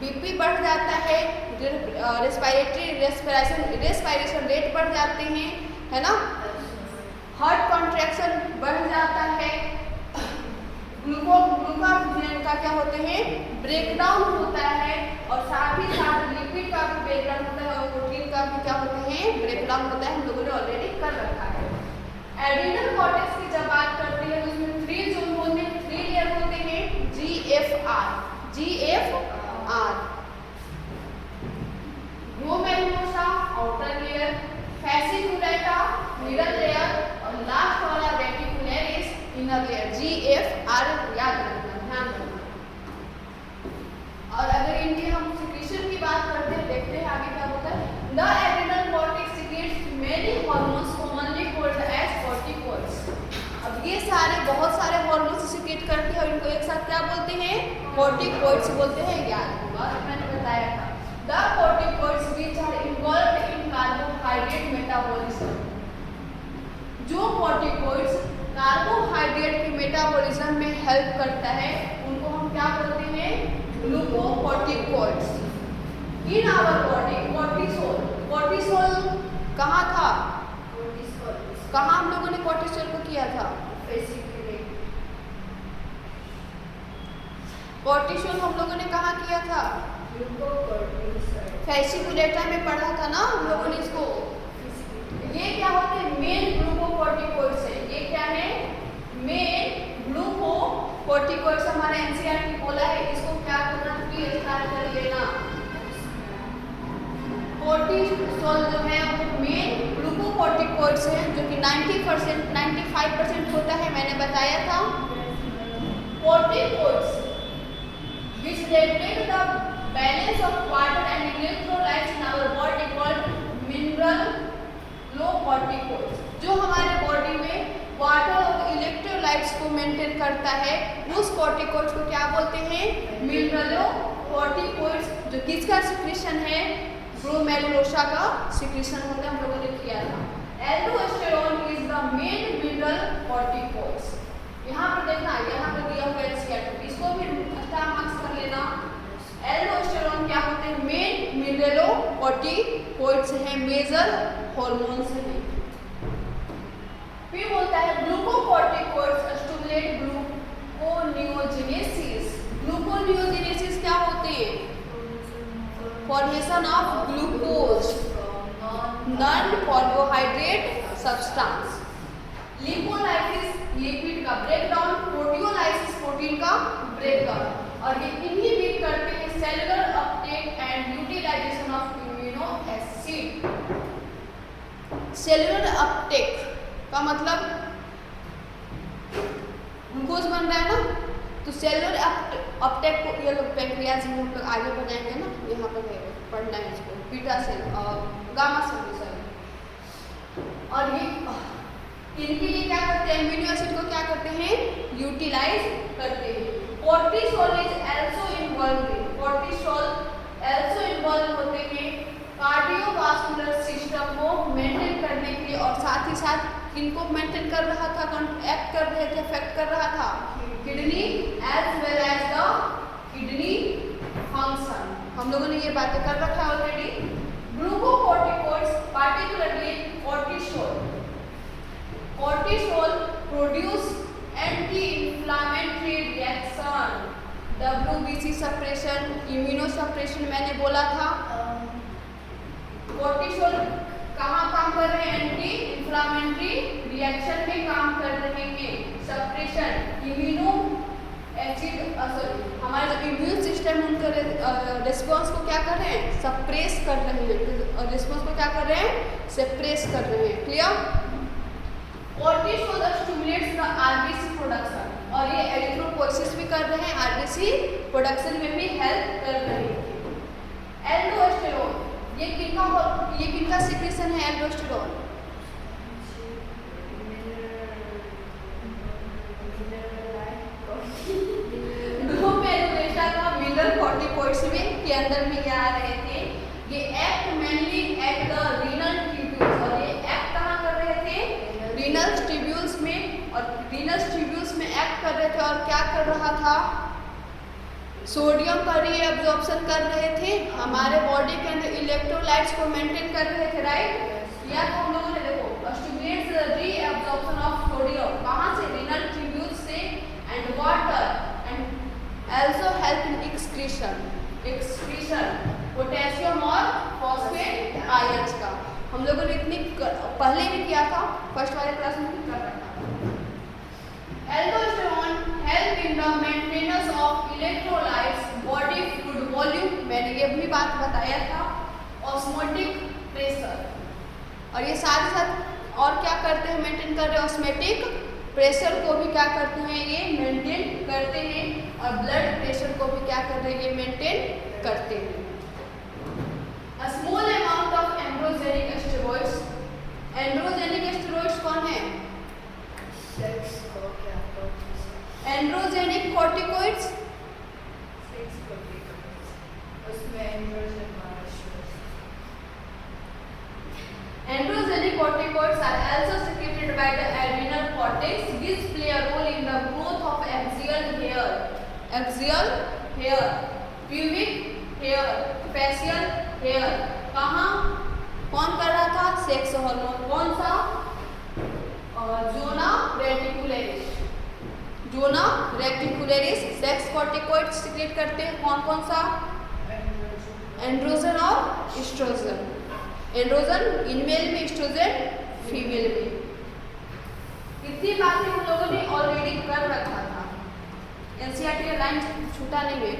[SPEAKER 1] बीपी बढ़ जाता है, रेस्पिरेशन रेट बढ़ जाते हैं, है ना, हार्ट कॉन्ट्रैक्शन बढ़ जाता है, ग्लूकोज का क्या होते हैं, ब्रेकडाउन होता है, और साथ ही साथ लिपिड का भी ब्रेकडाउन होता है और प्रोटीन का भी क्या होते हैं, ब्रेकडाउन होता है। हम लोगों ने ऑलरेडी कर रखा है। एड्रिनल कॉर्टेक्स की जब बात करते हैं तो उसमें 3 जोन होते हैं, 3 लेयर होते हैं, GFR, glomerulosa outer layer, fasciculata middle layer, और लास्ट वाला रेटिकुलरिस इनर लेयर। GFR याद रखना, ध्यान रखना। और अगर इनके हम सिक्रीशन की बात करते हैं, देखते हैं आगे क्या होता है। The adrenal cortex secretes many hormones commonly called as corticoids. अब ये सारे बहुत सारे हार्मोन्स सीक्रेट करते हैं और इनको एक साथ क्या बोलते हैं, कॉर्टिकोइड्स बोलते हैं। याद होगा मैंने बताया था। The corticoids which are involved in carbohydrate metabolism. जो कॉर्टिकोइड्स कार्बोहाइड्रेट के मेटाबॉलिज्म में हेल्प करता है उनको हम क्या बोलते हैं, glucocorticoids. In our body cortisol कहाँ था, कहाँ हम लोगों ने कॉर्टिसोल को किया था, कॉर्टिसोल हम लोगों ने कहाँ किया था, फैसिकुलेटा में पढ़ा था ना हम लोगों ने इसको। ये क्या होते हैं, मेन ग्लूकोकॉर्टिकोइड्स है। ये क्या है, मेन ग्लूकोकॉर्टिकोइड्स। हमारे एनसीईआरटी बोला है इसको क्या करना, प्लीज स्टार्ट कर लेना। कॉर्टिसोल जो है वो मेन ग्लूकोकॉर्टिकोइड्स है जो कि 90% 95% होता है, मैंने बताया था। Corticoids which regulate the balance of water and electrolytes in our body called mineralocorticoids। जो हमारे बॉडी में वाटर और इलेक्ट्रोलाइट्स को मेंटेन करता है उस कॉर्टिकोइड्स को क्या बोलते हैं, मिनरलोकॉर्टिकोइड्स। जो किसका सिक्रीशन है, ग्लोमेरुलोसा का सिक्रीशन होता है, हम लोगों ने किया था। Aldosterone is the main mineralocorticoids. यहाँ पर देखना, यहाँ पर दिया हुआ है, इसको भी स्टार मार्क्स कर लेना। एल्डोस्टेरोन क्या होते हैं, मेन मिनरलोकॉर्टिकोइड्स हैं, मेजर हार्मोन्स हैं। फिर बोलता है ग्लूकोकॉर्टिकोइड्स स्टिमुलेट ग्लूकोनियोजेनेसिस। ग्लूकोनियोजेनेसिस क्या होते हैं, formation of glucose non carbohydrate substance. Lipolysis lipid का ब्रेकडाउन, प्रोटियोलाइसिस प्रोटीन का ब्रेकडाउन। और ये इनहिबिट करते हैं cellular uptake and utilization of immuno acid. Cellular uptake का मतलब ग्लूकोज बन रहा है ना, तो सेलुलर अपटेक को ये लोग पैंक्रियाज में हम लोग आगे बढ़ाएंगे ना, यहाँ पर है पढ़ना है इसको, beta cell gamma cell sorry. और ये इनके लिए क्या करते हैं, एमिनो एसिड को क्या करते हैं, यूटिलाइज करते हैं। Cortisol is also involve, cortisol also involve होते हैं कार्डियोवास्कुलर सिस्टम को मेंटेन करने के लिए, और साथ ही साथ इनको मेंटेन कर रहा था, एक्ट कर रहे थे, अफेक्ट कर रहा था kidney as well as the kidney function. हम लोगों ने ये बातें कर रखा है already. Glucocorticoids particularly cortisol produce anti inflammatory reaction, WBC suppression, immuno suppression मैंने बोला था। कॉर्टिसोल कहाँ काम कर रहे हैं, एंटी इंफ्लेमेटरी रिएक्शन में काम कर रहे हैं। सप्रेशन इम्यूनो एसिड हमारे जो इम्यून सिस्टम है उनका रिस्पॉन्स को क्या कर रहे हैं, सप्रेस कर रहे हैं, रिस्पॉन्स को क्या कर रहे हैं, सप्रेस कर रहे हैं। Clear. Cortisol stimulates the RBC production, और ये एरिथ्रोपोइसिस भी कर रहे हैं, आरबीसी प्रोडक्शन में भी हेल्प कर रहे हैं। एल्डोस्टेरोन ये किनका सिक्रीशन है, एल्डोस्टेरोन ग्लोमेरुलोसा का मिनरल कॉर्टिकोइड्स में के अंदर में ये आ रहे थे। ये act mainly at the renal tubules, और ये एक्ट कहाँ कर रहे थे, रीनल ट्यूब्यूल्स में वीनस ट्यूब्यूल्स में एक्ट कर रहे थे और क्या कर रहा था, सोडियम का रीअब्जॉर्प्शन कर रहे थे, हमारे बॉडी के अंदर इलेक्ट्रोलाइट्स को मेंटेन कर रहे थे, राइट। या तो हम लोगों ने देखो stimulates the reabsorption of sodium, कहाँ से, रीनल ट्यूब्यूल्स से, and water, and also help in excretion potassium और फॉस्फेट आयंस का। हम लोगों ने इतनी पहले भी किया था, फर्स्ट वाले क्लास में भी कर रखा था। Aldosterone help in the maintenance of electrolytes, body fluid volume, मैंने ये भी बात बताया था, ऑस्मोटिक प्रेशर, और ये साथ ही साथ और क्या करते हैं, मेंटेन कर रहे हैं, ऑस्मोटिक प्रेशर को भी क्या करते हैं, ये मेंटेन करते हैं, और ब्लड प्रेशर को भी क्या कर रहे हैं, ये मेंटेन करते हैं। A small amount of androgenic steroids, androgenic steroids कौन है,
[SPEAKER 2] सेक्स को क्या
[SPEAKER 1] एंड्रोजेनिक कॉर्टिकोइड्स,
[SPEAKER 2] उसमें androgen
[SPEAKER 1] Androgenic corticoids are also secreted by the adrenal cortex, which play a role in the growth of axial hair, pubic hair, facial hair। कहाँ कौन कर रहा था, सेक्स हार्मोन, कौन सा, जोना रेटिकुलरिस सेक्स कॉर्टिकोइड सिक्रेट करते हैं, कौन कौन सा, एंड्रोजन और एस्ट्रोजन, एंड्रोजन इनमेल में, एस्ट्रोजन फीमेल में। इतनी बातें हम लोगों ने ऑलरेडी कर रखा था, एनसीईआरटी का लाइन छूटा नहीं है,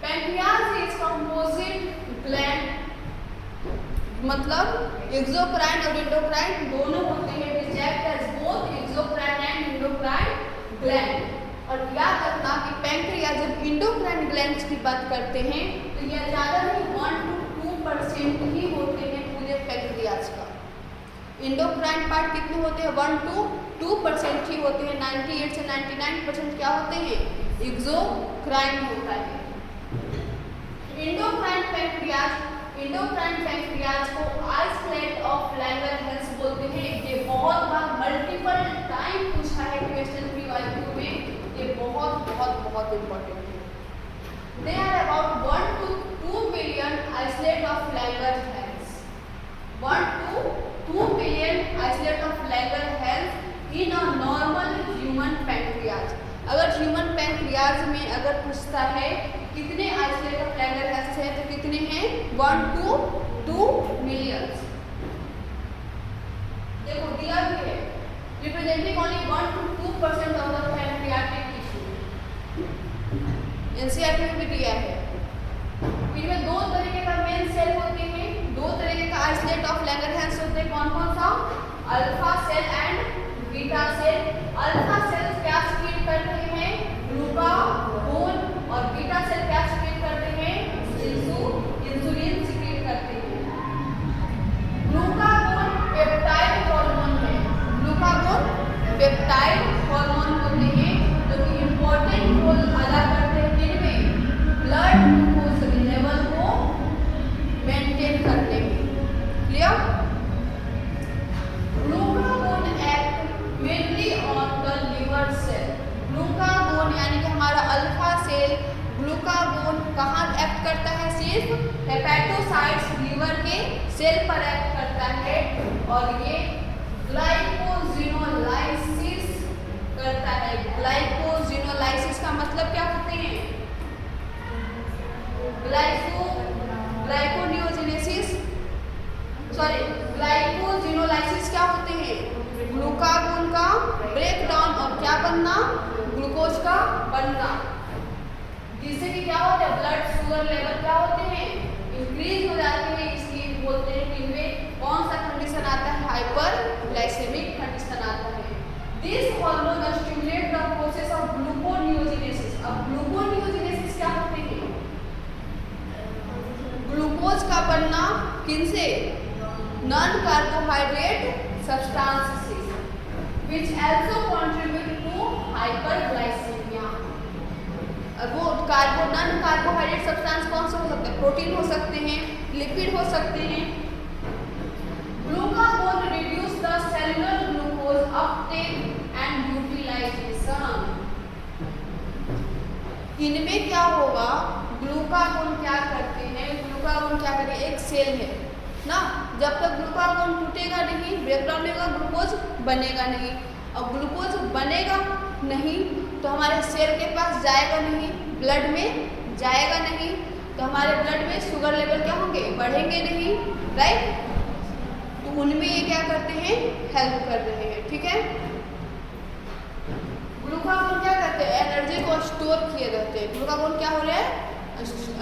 [SPEAKER 1] पैंक्रियाज इज कंपोजिट ग्लैंड, मतलब एक्सोक्राइन और एंडोक्राइन दोनों होते हैं, which act as both exocrine and endocrine gland. और याद रखना कि पैंक्रियाज, जब एंडोक्राइन ग्लैंड्स की बात करते हैं तो यह ज़्यादा नहीं 1 to 2% ही होते हैं पूरे पैंक्रियाज का। एंडोक्राइन पार्ट कितने होते हैं, 1 to 2% ही होते हैं, 98 से 99% क्या होते हैं, एक्सोक्राइन होता है। एंडोक्राइन पैंक्रियाज को आइसोलेट ऑफ लैंगरहैंस बोलते हैं। ये बहुत बार मल्टीपल टाइम पूछा है क्वेश्चन PYQ में, ये बहुत इम्पोर्टेंट है। They are about 1 to 2 billion isolate of Langerhans, 1 to 2 billion isolate of Langerhans in a normal human pancreas. अगर ह्यूमन पैंक्रियाज में अगर पूछता है कितने आइसोलेट ऑफ लैंगरहैंस है तो कितने हैं, 1 to 2 million। देखो दिया भी है, representing only 1 to 2% of the pancreatic tissue, NCERT में भी दिया है। इनमें दो तरीके का मेन सेल होते हैं, दो तरीके का आइसोलेट ऑफ लैंगरहैंस होते हैं, कौन कौन सा, alpha cell and beta cell. Alpha cell क्या सिक्रीट करते हैं, ग्लूकागोन, और बीटा सेल क्या सिक्रीट करते हैं, इंसुलिन सिक्रीट करते हैं। ग्लूकागोन पेप्टाइड हार्मोन है, ग्लूकागोन पेप्टाइड हार्मोन होते हैं जो कि इंपॉर्टेंट रोल अदा करते हैं किनमें, ब्लड ग्लूकोज लेवल को मेंटेन करने में। Clear. Glucagon act mainly on the liver cell. Glucagon यानी कि हमारा अल्फा सेल ग्लूकागोन कहाँ एक्ट करता है, सिर्फ हेपेटोसाइट्स लीवर के सेल पर एक्ट करता है, और ये ग्लाइकोजिनोलाइसिस करता है। ग्लाइकोजिनोलाइसिस का मतलब क्या होते हैं, ग्लाइकोजिनोलाइसिस क्या होते हैं, ग्लूकागोन का ब्रेकडाउन और क्या बनना, ग्लूकोज का बनना, जिससे कि क्या होता है, ब्लड शुगर लेवल क्या होते हैं, इंक्रीज हो जाते हैं। इसलिए बोलते हैं कि इनमें कौन सा कंडीशन आता है, हाइपरग्लाइसेमिक कंडीशन आता है। This hormone stimulate the process of gluconeogenesis. अब ग्लूकोनियोजेनेसिस क्या होते हैं, ग्लूकोज का बनना किनसे, नॉन कार्बोहाइड्रेट सब्सटेंस से, which also contribute to hyperglycemia। वो नॉन कार्बोहाइड्रेट सब्सटेंस कौन सा हो सकता है, प्रोटीन हो सकते हैं, लिपिड हो सकते हैं, अपटेक एंड यूटिलाइजेशन। इनमें क्या होगा, ग्लूकागोन क्या करते हैं, ग्लूकागोन क्या करेंगे, एक सेल है ना, जब तक ग्लूकागोन टूटेगा नहीं, ब्रेकडाउन होगा, ग्लूकोज बनेगा नहीं। और ग्लूकोज बनेगा नहीं तो हमारे सेल के पास जाएगा नहीं, ब्लड में जाएगा नहीं, तो हमारे ब्लड में शुगर लेवल क्या होंगे, बढ़ेंगे नहीं, राइट। तो उनमें ये क्या करते हैं, हेल्प कर रहे हैं, ठीक है। ग्लूकागोन क्या करते हैं, एनर्जी को स्टोर किए रहते हैं। ग्लूकागोन क्या हो रहा है,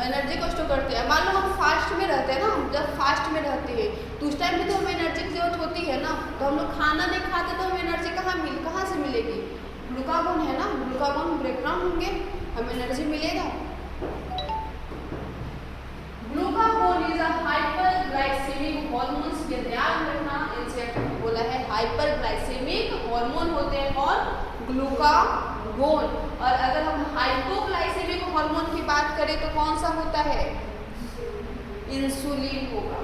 [SPEAKER 1] एनर्जी को स्टोर करते हैं। मान लो हम फास्ट में रहते हैं ना, जब फास्ट में रहते हैं तो उस टाइम में तो हमें एनर्जी की जरूरत होती है ना, तो हम लोग खाना नहीं खाते तो हमें एनर्जी कहाँ से मिलेगी, ग्लूकागोन है ना, ग्लूकागोन ब्रेकडाउन होंगे, हमें एनर्जी मिलेगा। Glucagon is a hyperglycaemic hormone, ये ध्यान रखना, इनसे बोला है हाइपरग्लाइसेमिक हार्मोन होते हैं और ग्लूकागोन। और अगर हम हाइपोग्लाइसेमिक हार्मोन की बात करें तो कौन सा होता है, इंसुलिन होगा।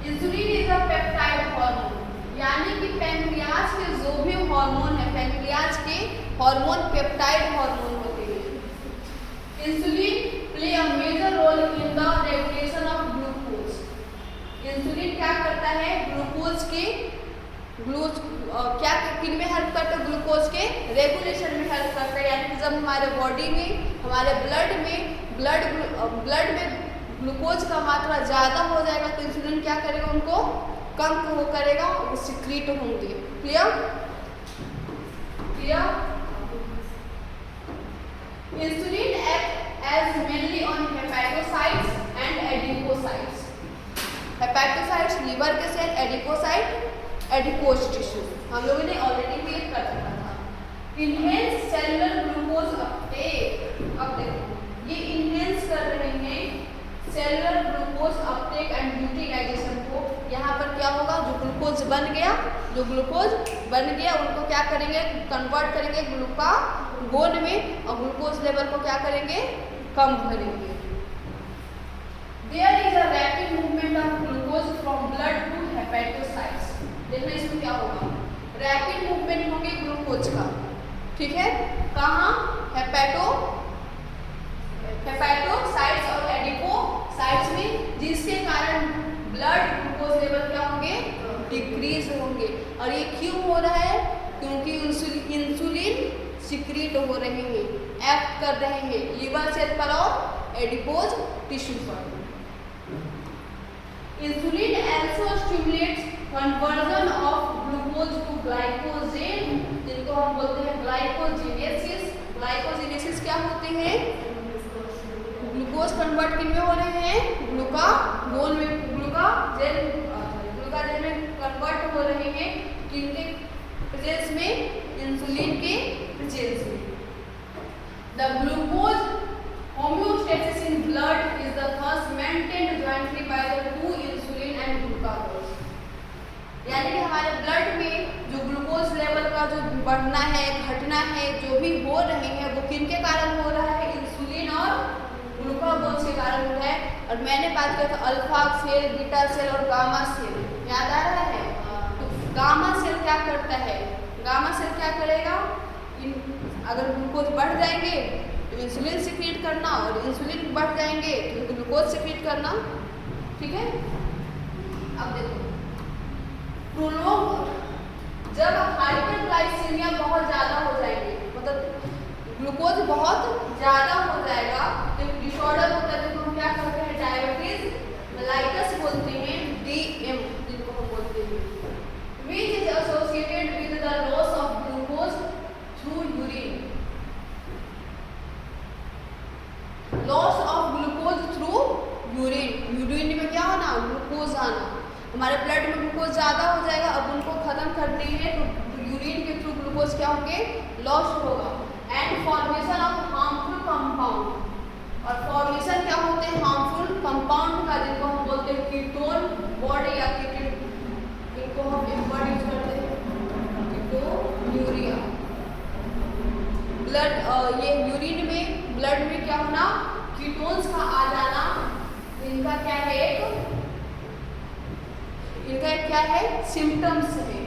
[SPEAKER 1] Insulin is a peptide hormone, यानी कि पैंक्रियाज के जो भी हार्मोन है, पैंक्रियाज के हार्मोन पेप्टाइड हार्मोन होते हैं। Insulin play a major role in the regulation of glucose. Insulin क्या करता है, ग्लूकोज के क्या किन में हेल्प करता है, ग्लूकोज के रेगुलेशन में हेल्प करता है। यानी कि जब हमारे बॉडी में, हमारे ब्लड में ग्लूकोज का मात्रा ज़्यादा हो जाएगा तो इंसुलिन क्या करेगा, उनको कम वो करेगा, वो सिक्रीट होंगे। Clear clear. Insulin act as mainly on hepatocytes and adipocytes. Hepatocytes liver के सेल, एडिपोसाइट एडिपोज टिश्यू, हम लोगों ने ऑलरेडी क्लियर कर रखा था। इनहेंस सेलुलर ग्लूकोज अपटेक, अब देखो ये इनहेंस कर रहे हैं cellular glucose uptake and utilization को। यहाँ पर क्या होगा, जो ग्लूकोज बन गया उनको क्या करेंगे, कन्वर्ट करेंगे ग्लूकागोन में, और ग्लूकोज लेवल को क्या करेंगे, कम करेंगे। There is a rapid movement of glucose from blood to hepatocytes। देखना इसमें क्या होगा, रैपिड मूवमेंट होंगे ग्लूकोज का, ठीक है, कहाँ, हेपेटोसाइट्स और एडिपोसाइट्स में, जिसके कारण ब्लड ग्लूकोज लेवल क्या होंगे, डिक्रीज होंगे। और ये क्यों हो रहा है, क्योंकि इंसुलिन सिक्रीट हो रहे हैं, एक्ट कर रहे हैं लीवर सेल पर और एडिपोज टिश्यू पर। Insulin also stimulates conversion of glucose to glycogen, जिनको हम बोलते हैं ग्लाइकोजेनेसिस। ग्लाइकोजेनेसिस क्या होते हैं, ग्लूकोज कन्वर्ट किन में हो रहे हैं, ग्लूकागोन में, ग्लूकाजेन में कन्वर्ट हो रहे हैं, किनके प्रेजेंस में, इंसुलिन के प्रेजेंस में। The glucose homeostasis in blood is the thus maintained jointly by the two insulin and glucagon। यानी कि हमारे ब्लड में जो ग्लूकोज लेवल का जो बढ़ना है, घटना है, जो भी हो रहे हैं, वो किनके कारण हो रहा है, इंसुलिन और ग्लूकागोन के कारण हो रहा है। और मैंने बात किया था अल्फा सेल, बीटा सेल और गामा सेल, याद आ रहा है। तो गामा सेल क्या करता है, गामा सेल क्या करेगा, अगर ग्लूकोज बढ़ जाएंगे तो इंसुलिन सिक्रीट करना, और इंसुलिन बढ़ जाएंगे तो ग्लूकोज सिक्रीट करना, ठीक है। अब देखो प्रोलोग, जब हाइपरग्लाइसीमिया बहुत ज़्यादा हो जाएंगे, मतलब ग्लूकोज बहुत ज़्यादा हो जाएगा तो डिसऑर्डर होता है, तो हम क्या करते हैं, डायबिटीज मेलाइटस बोलते हैं, DM जिनको हम बोलते हैं, which is associated with the loss of glucose through urine. Loss of glucose through urine, urine में क्या होना, ग्लूकोज आना, हमारे ब्लड में ग्लूकोज ज़्यादा हो जाएगा, अब उनको खत्म करने है तो यूरिन के थ्रू ग्लूकोज क्या होंगे, लॉस होगा। And formation of harmful compound, और फॉर्मेशन क्या होते हैं, हार्मफुल कंपाउंड का, जिनको हम बोलते हैं कीटोन बॉडी या कीटोन, इनको हम एक वर्ड यूज करते हैं कीटोन्यूरिया। ब्लड ये यूरिन में, ब्लड में क्या होना, कीटोन्स का आ जाना, इनका क्या है, इनका क्या है, सिम्टम्स है।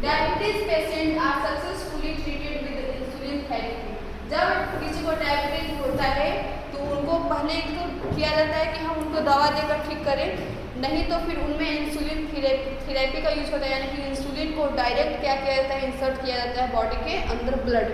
[SPEAKER 1] Diabetes patient are successfully treated with insulin therapy. जब किसी को डायबिटीज होता है तो उनको पहले तो किया जाता है कि हम उनको दवा देकर ठीक करें, नहीं तो फिर उनमें इंसुलिन थेरेपी का यूज होता है, यानी कि इंसुलिन को डायरेक्ट क्या किया जाता है, इंसर्ट किया जाता है बॉडी के अंदर ब्लड में।